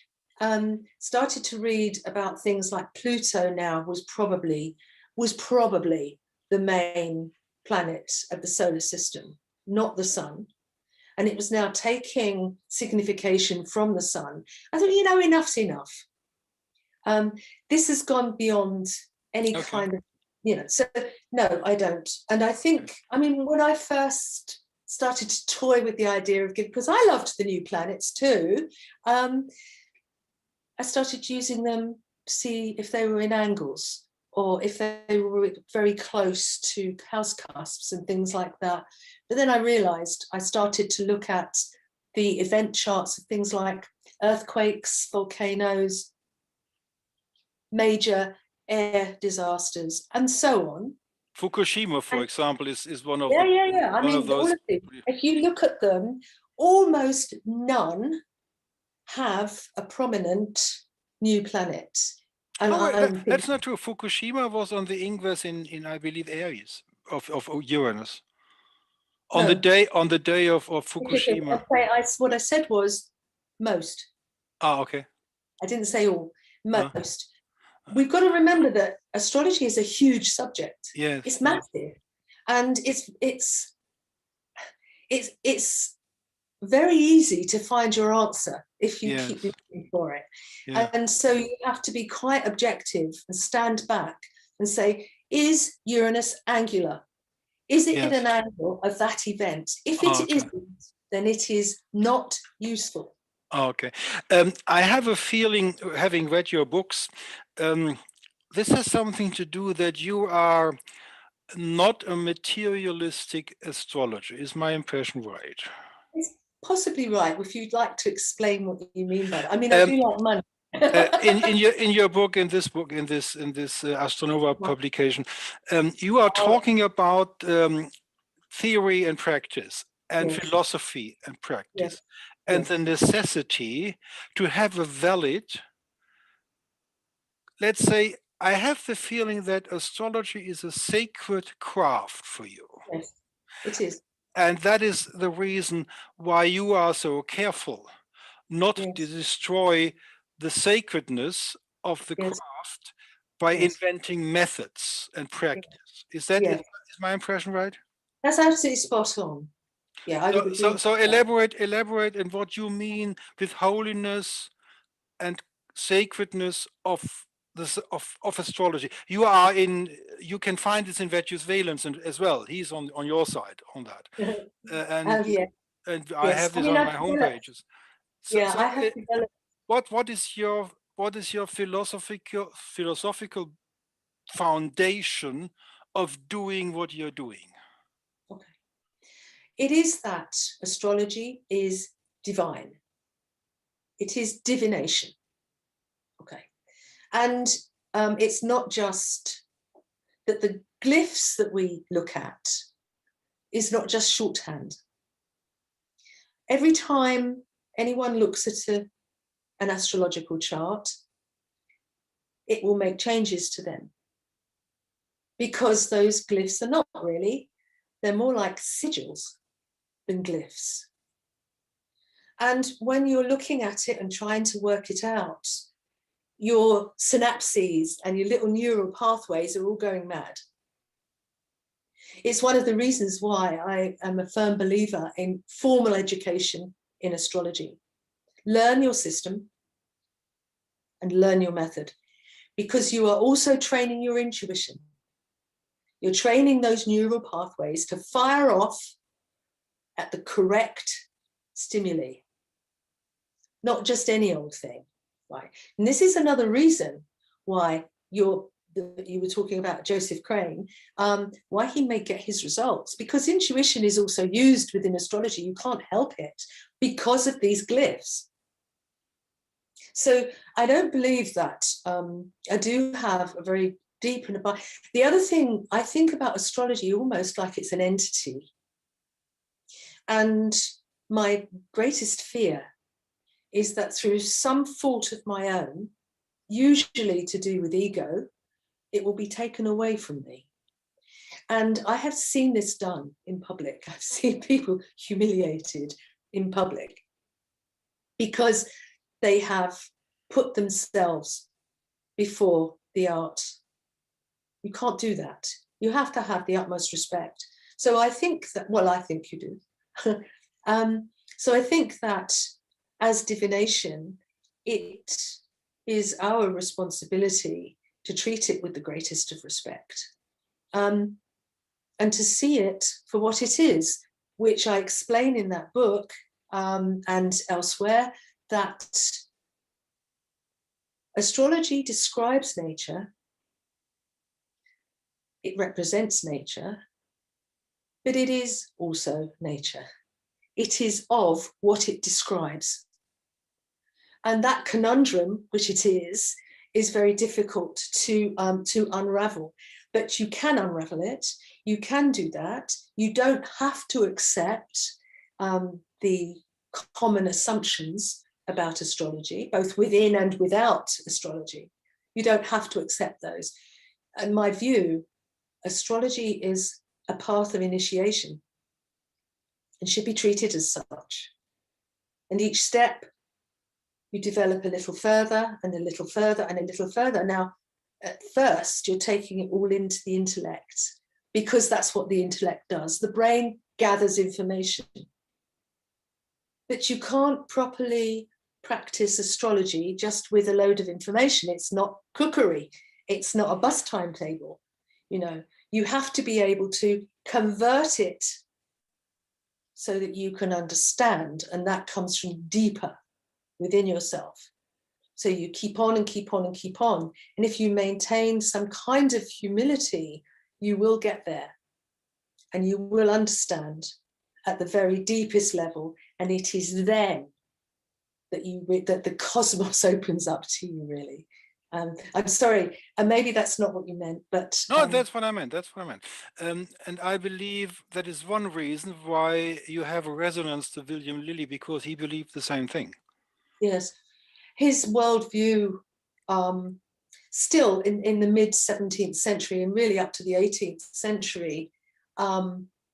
started to read about things like Pluto now was probably the main planet of the solar system, not the sun. And it was now taking signification from the sun. I thought, you know, enough's enough. This has gone beyond any kind of, you know, so no, I don't. And I think, I mean, when I first started to toy with the idea of because I loved the new planets too, I started using them to see if they were in angles or if they were very close to house cusps and things like that. But then I realized I started to look at the event charts of things like earthquakes, volcanoes, major air disasters, and so on. Fukushima, for example, is one of Yeah. I mean, those. all of them, if you look at them, almost none have a prominent new planet. And That's not true. Fukushima was on the ingress in I believe Aries of Uranus on no, the day of Fukushima. what I said was most. Ah, okay. I didn't say all, most. We've got to remember that astrology is a huge subject. Yes, It's massive, and it's very easy to find your answer if you keep looking for it. Yeah. And so you have to be quite objective and stand back and say, is Uranus angular? Is it in an angle of that event? If it isn't, then it is not useful. Okay. I have a feeling, having read your books, this has something to do that you are not a materialistic astrologer. Is my impression right? It's possibly right, if you'd like to explain what you mean by that. I mean, I do like money. in your book, in this Astronova publication, you are talking about theory and practice, and philosophy and practice, and the necessity to have a valid, let's say, I have the feeling that astrology is a sacred craft for you. Yes, it is. And that is the reason why you are so careful not to destroy the sacredness of the craft by inventing methods and practice. Is my impression right? That's absolutely spot on. Yeah, I would agree. So elaborate on what you mean with holiness and sacredness of this of astrology. You can find this in Vetus Valens as well. He's on your side on that. And I have this on my homepages. I have developed. What is your philosophical foundation of doing what you're doing? Okay. It is that astrology is divine. It is divination. Okay. And it's not just that the glyphs that we look at is not just shorthand. Every time anyone looks at an astrological chart, it will make changes to them, because those glyphs are not really, they're more like sigils than glyphs. And when you're looking at it and trying to work it out, your synapses and your little neural pathways are all going mad. It's one of the reasons why I am a firm believer in formal education in astrology. Learn your system and learn your method, because you are also training your intuition. You're training those neural pathways to fire off at the correct stimuli, not just any old thing, right? And this is another reason why you were talking about Joseph Crane, why he may get his results, because intuition is also used within astrology. You can't help it because of these glyphs. So I don't believe that. I do have a very deep and abiding. The other thing, I think about astrology almost like it's an entity. And my greatest fear is that through some fault of my own, usually to do with ego, it will be taken away from me. And I have seen this done in public. I've seen people humiliated in public because they have put themselves before the art. You can't do that. You have to have the utmost respect. So I think that, well, I think you do. So I think that as divination, it is our responsibility to treat it with the greatest of respect, and to see it for what it is, which I explain in that book and elsewhere, that astrology describes nature, it represents nature, but it is also nature. It is of what it describes. And that conundrum, which it is very difficult to unravel. But you can unravel it. You can do that. You don't have to accept the common assumptions about astrology, both within and without astrology. You don't have to accept those. In my view, astrology is a path of initiation and should be treated as such. And each step, you develop a little further and a little further and a little further. Now, at first, you're taking it all into the intellect, because that's what the intellect does. The brain gathers information. But you can't properly practice astrology just with a load of information. It's not cookery. It's not a bus timetable. You know, you have to be able to convert it so that you can understand, and that comes from deeper within yourself. So you keep on and keep on and keep on. And if you maintain some kind of humility, you will get there and you will understand at the very deepest level. And it is then that the cosmos opens up to you, really. I'm sorry, and maybe that's not what you meant, but no, that's what I meant. That's what I meant. And I believe that is one reason why you have a resonance to William Lilly, because he believed the same thing. Yes, his worldview, still in the mid 17th century and really up to the 18th century,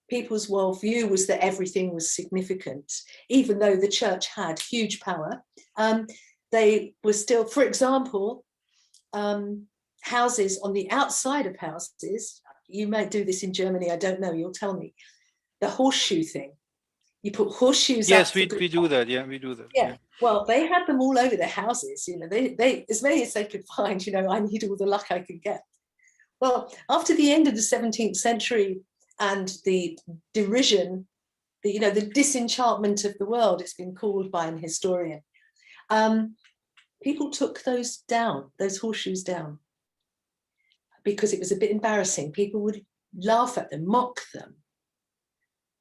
people's worldview was that everything was significant, even though the church had huge power. They were still, for example, houses on the outside of houses. You may do this in Germany, I don't know, you'll tell me. The horseshoe thing. You put horseshoes. Yes, we do that. Yeah, we do that. Yeah. Well, they had them all over their houses. You know, they as many as they could find. You know, I need all the luck I could get. Well, after the end of the 17th century and the derision, the disenchantment of the world, it's been called by an historian, people took those horseshoes down, because it was a bit embarrassing. People would laugh at them, mock them.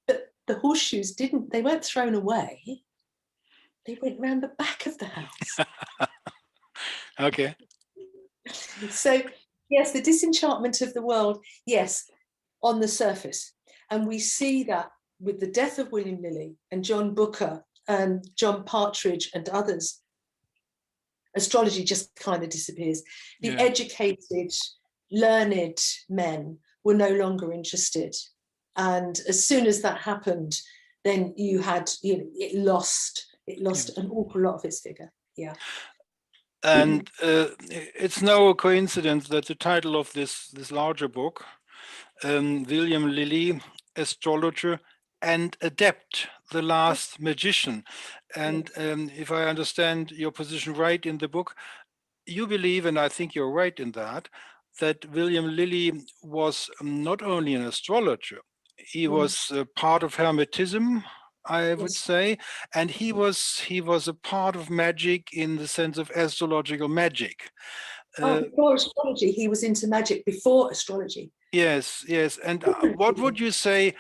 But the horseshoes they weren't thrown away. They went round the back of the house. Okay. So, yes, the disenchantment of the world, yes, on the surface. And we see that with the death of William Lilly and John Booker and John Partridge and others. Astrology just kind of disappears. The educated, learned men were no longer interested. And as soon as that happened, then it lost it lost an awful lot of its vigor. Yeah. And it's no coincidence that the title of this larger book, William Lilly, Astrologer and Adept, the Last Magician. And if I understand your position right in the book, you believe, and I think you're right in that William Lilly was not only an astrologer, he was part of Hermetism, I would say, and he was a part of magic in the sense of astrological magic. Before astrology, he was into magic before astrology. Yes, yes. And what would you say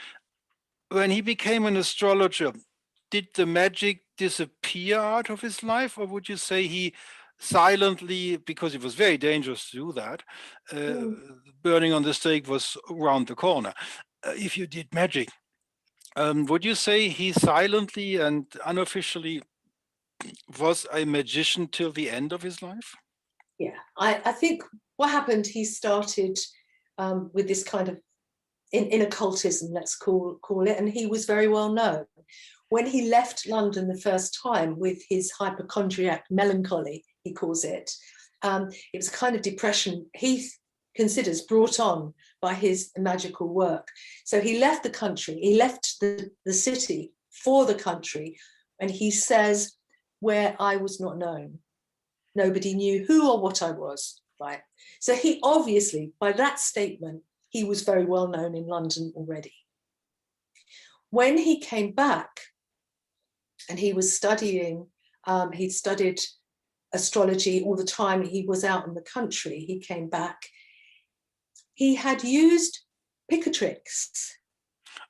when he became an astrologer? Did the magic disappear out of his life, or would you say he silently, because it was very dangerous to do that, burning on the stake was around the corner, if you did magic? Would you say he silently and unofficially was a magician till the end of his life? Yeah, I think what happened, he started with this kind of in occultism, let's call it, and he was very well known. When he left London the first time with his hypochondriac melancholy, he calls it, it was a kind of depression he considers brought on by his magical work. So he left the country, he left the city for the country, and he says, where I was not known. Nobody knew who or what I was, right? So he obviously, by that statement, he was very well known in London already. When he came back and he was studying, he'd studied astrology all the time, he was out in the country, he came back, he had used picatrix.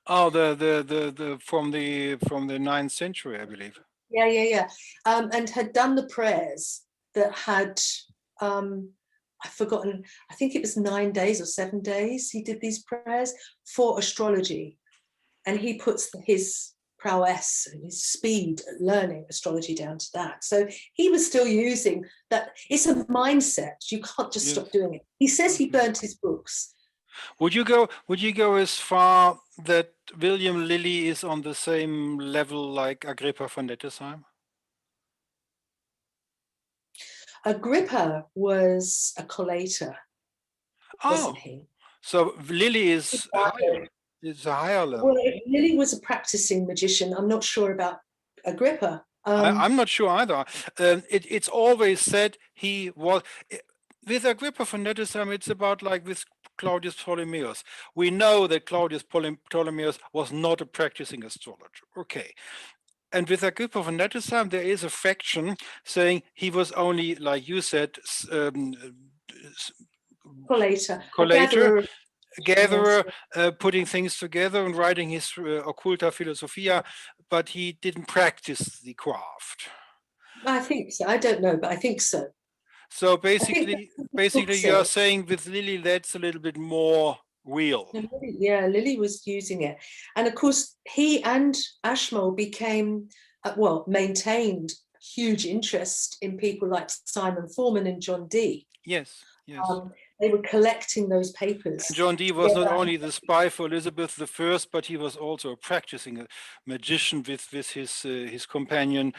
Oh, the from the 9th century, I believe. Yeah. And had done the prayers that had, I've forgotten, I think it was 9 days or 7 days he did these prayers for astrology. And he puts his prowess and his speed at learning astrology down to that. So he was still using that. It's a mindset. You can't just stop doing it. He says he burnt his books. Would you go as far that William Lilly is on the same level like Agrippa von Nettesheim? Agrippa was a collator, wasn't he? So Lilly is higher. It's a higher level. Well, Lilly was a practicing magician. I'm not sure about Agrippa. I'm not sure either. It's always said he was. With Agrippa von Nettesheim, it's about like with Claudius Ptolemaeus. We know that Claudius Ptolemaeus was not a practicing astrologer. Okay. And with Agrippa von Nettesheim, there is a faction saying he was only, like you said, collator, gatherer, putting things together and writing his Occulta Philosophia, but he didn't practice the craft. I think so. I don't know, but I think so. So basically you are saying with Lilly, that's a little bit more real. Yeah, Lilly was using it. And of course, he and Ashmole became, maintained huge interest in people like Simon Foreman and John Dee. Yes. They were collecting those papers. And John Dee was not only the spy for Elizabeth I, but he was also a practicing magician with his companion,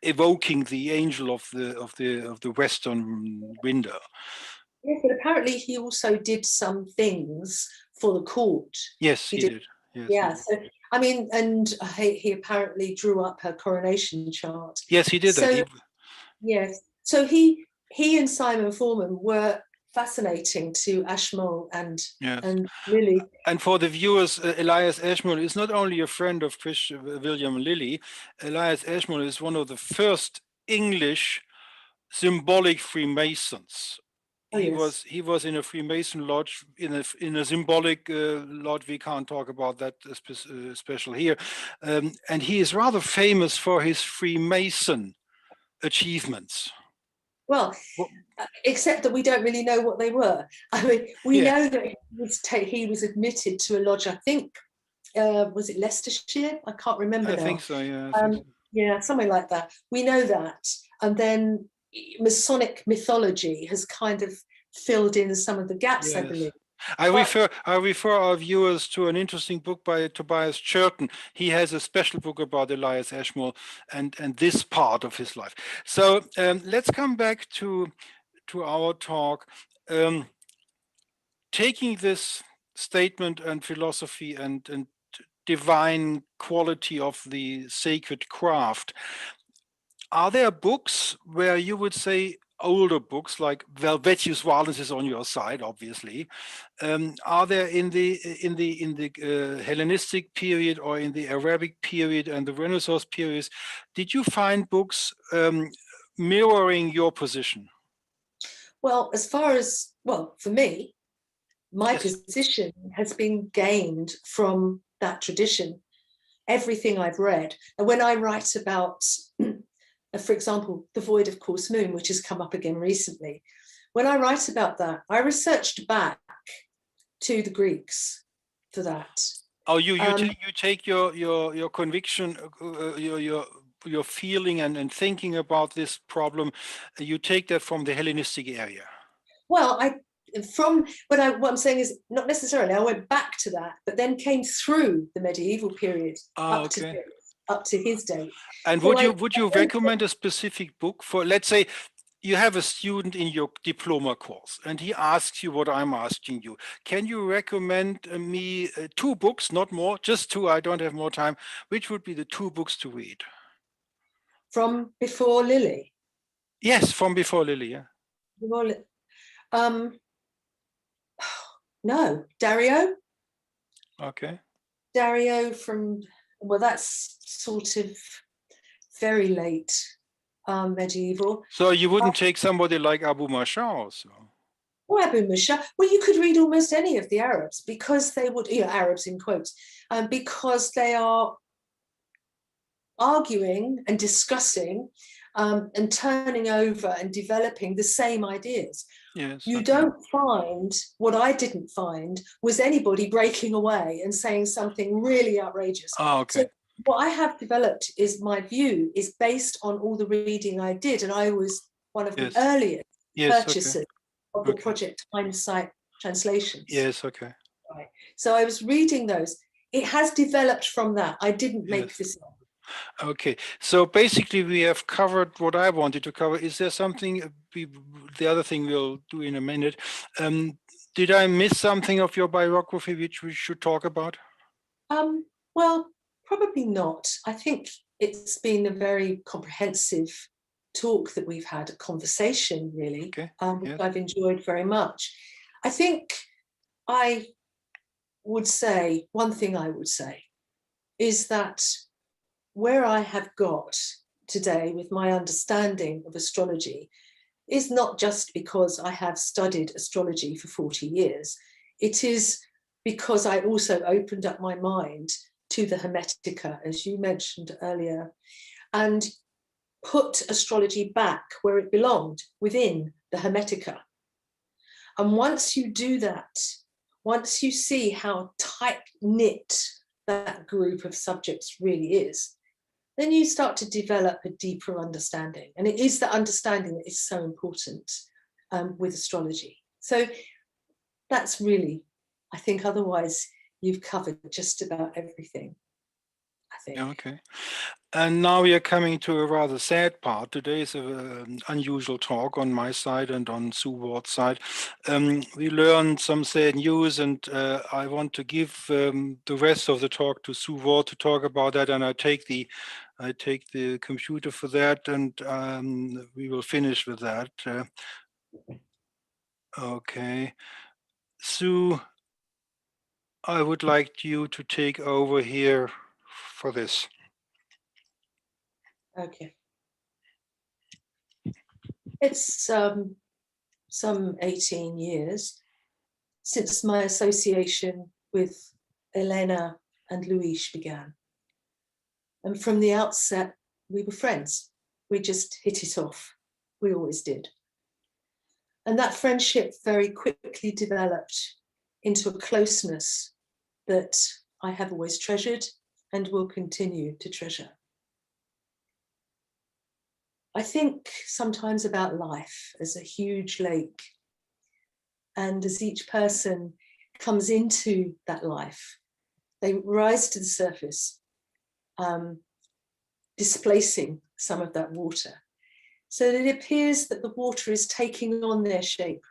evoking the angel of the western window. Yes, but apparently he also did some things for the court. Yes, he did. Yes, yeah. So I mean, and he apparently drew up her coronation chart. Yes, he did that. Yes. So he and Simon Foreman were fascinating to Ashmole and Lilly. And for the viewers, Elias Ashmole is not only a friend of William Lilly. Elias Ashmole is one of the first English symbolic Freemasons. He was in a Freemason lodge, in a symbolic lodge. We can't talk about that special here. And he is rather famous for his Freemason achievements. Well, except that we don't really know what they were. I mean, we know that he was admitted to a lodge, I think, was it Leicestershire? I can't remember now. I think so, yeah. Yeah, something like that. We know that. And then Masonic mythology has kind of filled in some of the gaps, I believe. I refer our viewers to an interesting book by Tobias Churton. He has a special book about Elias Ashmole and this part of his life. So let's come back to our talk. Taking this statement and philosophy and divine quality of the sacred craft, are there books where you would say, older books like Helvetius Valens is on your side, obviously? Are there in the Hellenistic period or in the Arabic period and the Renaissance periods, did you find books mirroring your position? Well, as far as, well, for me, my Yes. position has been gained from that tradition. Everything I've read. And when I write about, for example, the void of course moon, which has come up again recently, when I write about that, I researched back to the Greeks for that. Oh, you take your conviction, your feeling and thinking about this problem, you take that from the Hellenistic area. Well, what I'm saying is not necessarily. I went back to that, but then came through the medieval period up to his date. And So would you recommend a specific book for, let's say, you have a student in your diploma course and he asks you what I'm asking you. Can you recommend me 2 books, not more, just 2, I don't have more time. Which would be the 2 books to read? From before Lilly? Yes, from before Lilly, yeah. No, Dario. Okay. Dario from, well, that's sort of very late medieval. So you wouldn't take somebody like Abu Masha also? Or Abu Musha. Well, you could read almost any of the Arabs because they would, Arabs in quotes, because they are arguing and discussing and turning over and developing the same ideas. Yes. You don't find, what I didn't find, was anybody breaking away and saying something really outrageous. Oh, okay. So what I have developed is my view is based on all the reading I did, and I was one of the earliest purchasers of the Project Hindsight translations. Yes, okay. Right. So I was reading those. It has developed from that. I didn't make this up. Okay, so basically we have covered what I wanted to cover. Is there something, the other thing we'll do in a minute. Did I miss something of your biography which we should talk about? Well, probably not. I think it's been a very comprehensive talk that we've had, a conversation really, which I've enjoyed very much. I think I would say, one thing I would say is that where I have got today with my understanding of astrology is not just because I have studied astrology for 40 years. It is because I also opened up my mind to the Hermetica, as you mentioned earlier, and put astrology back where it belonged, within the Hermetica. And once you do that, once you see how tight-knit that group of subjects really is, then you start to develop a deeper understanding. And it is the understanding that is so important with astrology. So that's really, I think, otherwise you've covered just about everything, I think. Okay. And now we are coming to a rather sad part. Today is an unusual talk on my side and on Sue Ward's side. We learned some sad news, and I want to give the rest of the talk to Sue Ward to talk about that. And I take the computer for that, and we will finish with that. Okay, Sue, I would like you to take over here for this. Okay. It's some 18 years since my association with Elena and Luis began. And from the outset, we were friends. We just hit it off. We always did. And that friendship very quickly developed into a closeness that I have always treasured and will continue to treasure. I think sometimes about life as a huge lake, and as each person comes into that life. They rise to the surface, displacing some of that water. So that it appears that the water is taking on their shape.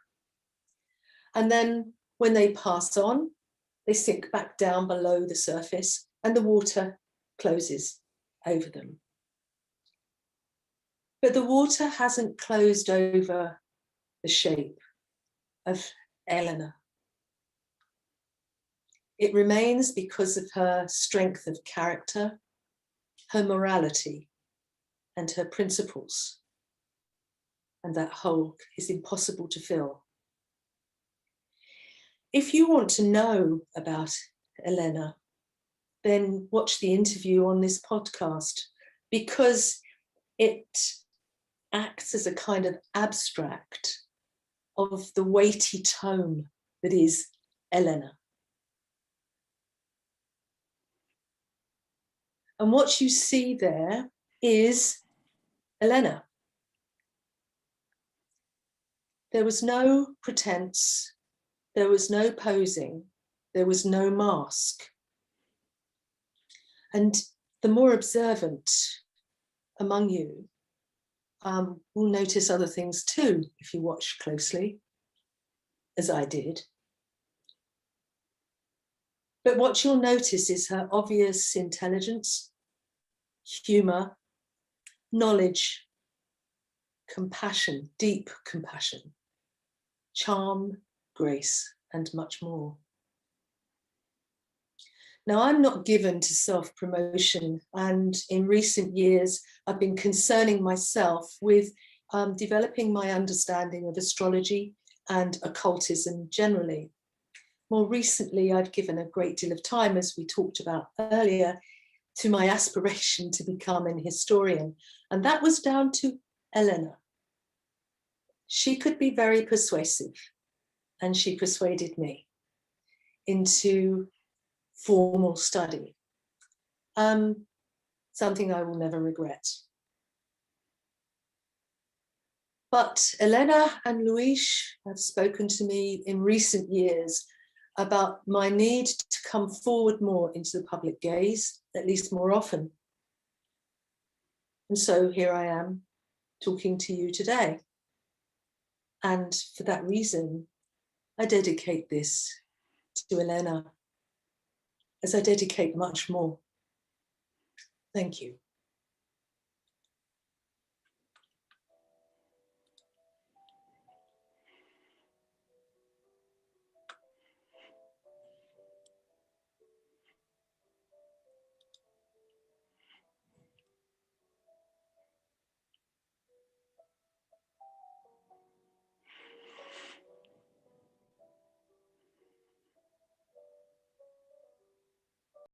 And then when they pass on, they sink back down below the surface and the water closes over them. But the water hasn't closed over the shape of Eleanor. It remains because of her strength of character, her morality, and her principles. And that hole is impossible to fill. If you want to know about Elena, then watch the interview on this podcast, because it acts as a kind of abstract of the weighty tome that is Elena. And what you see there is Elena. There was no pretense, there was no posing, there was no mask. And the more observant among you will notice other things too, if you watch closely, as I did. But what you'll notice is her obvious intelligence, humor, knowledge, compassion, deep compassion, charm, grace, and much more. Now, I'm not given to self-promotion, and in recent years, I've been concerning myself with developing my understanding of astrology and occultism generally. More recently, I've given a great deal of time, as we talked about earlier, to my aspiration to become an historian. And that was down to Elena. She could be very persuasive, and she persuaded me into formal study, something I will never regret. But Elena and Luis have spoken to me in recent years about my need to come forward more into the public gaze, at least more often. And so here I am talking to you today. And for that reason, I dedicate this to Elena, as I dedicate much more. Thank you.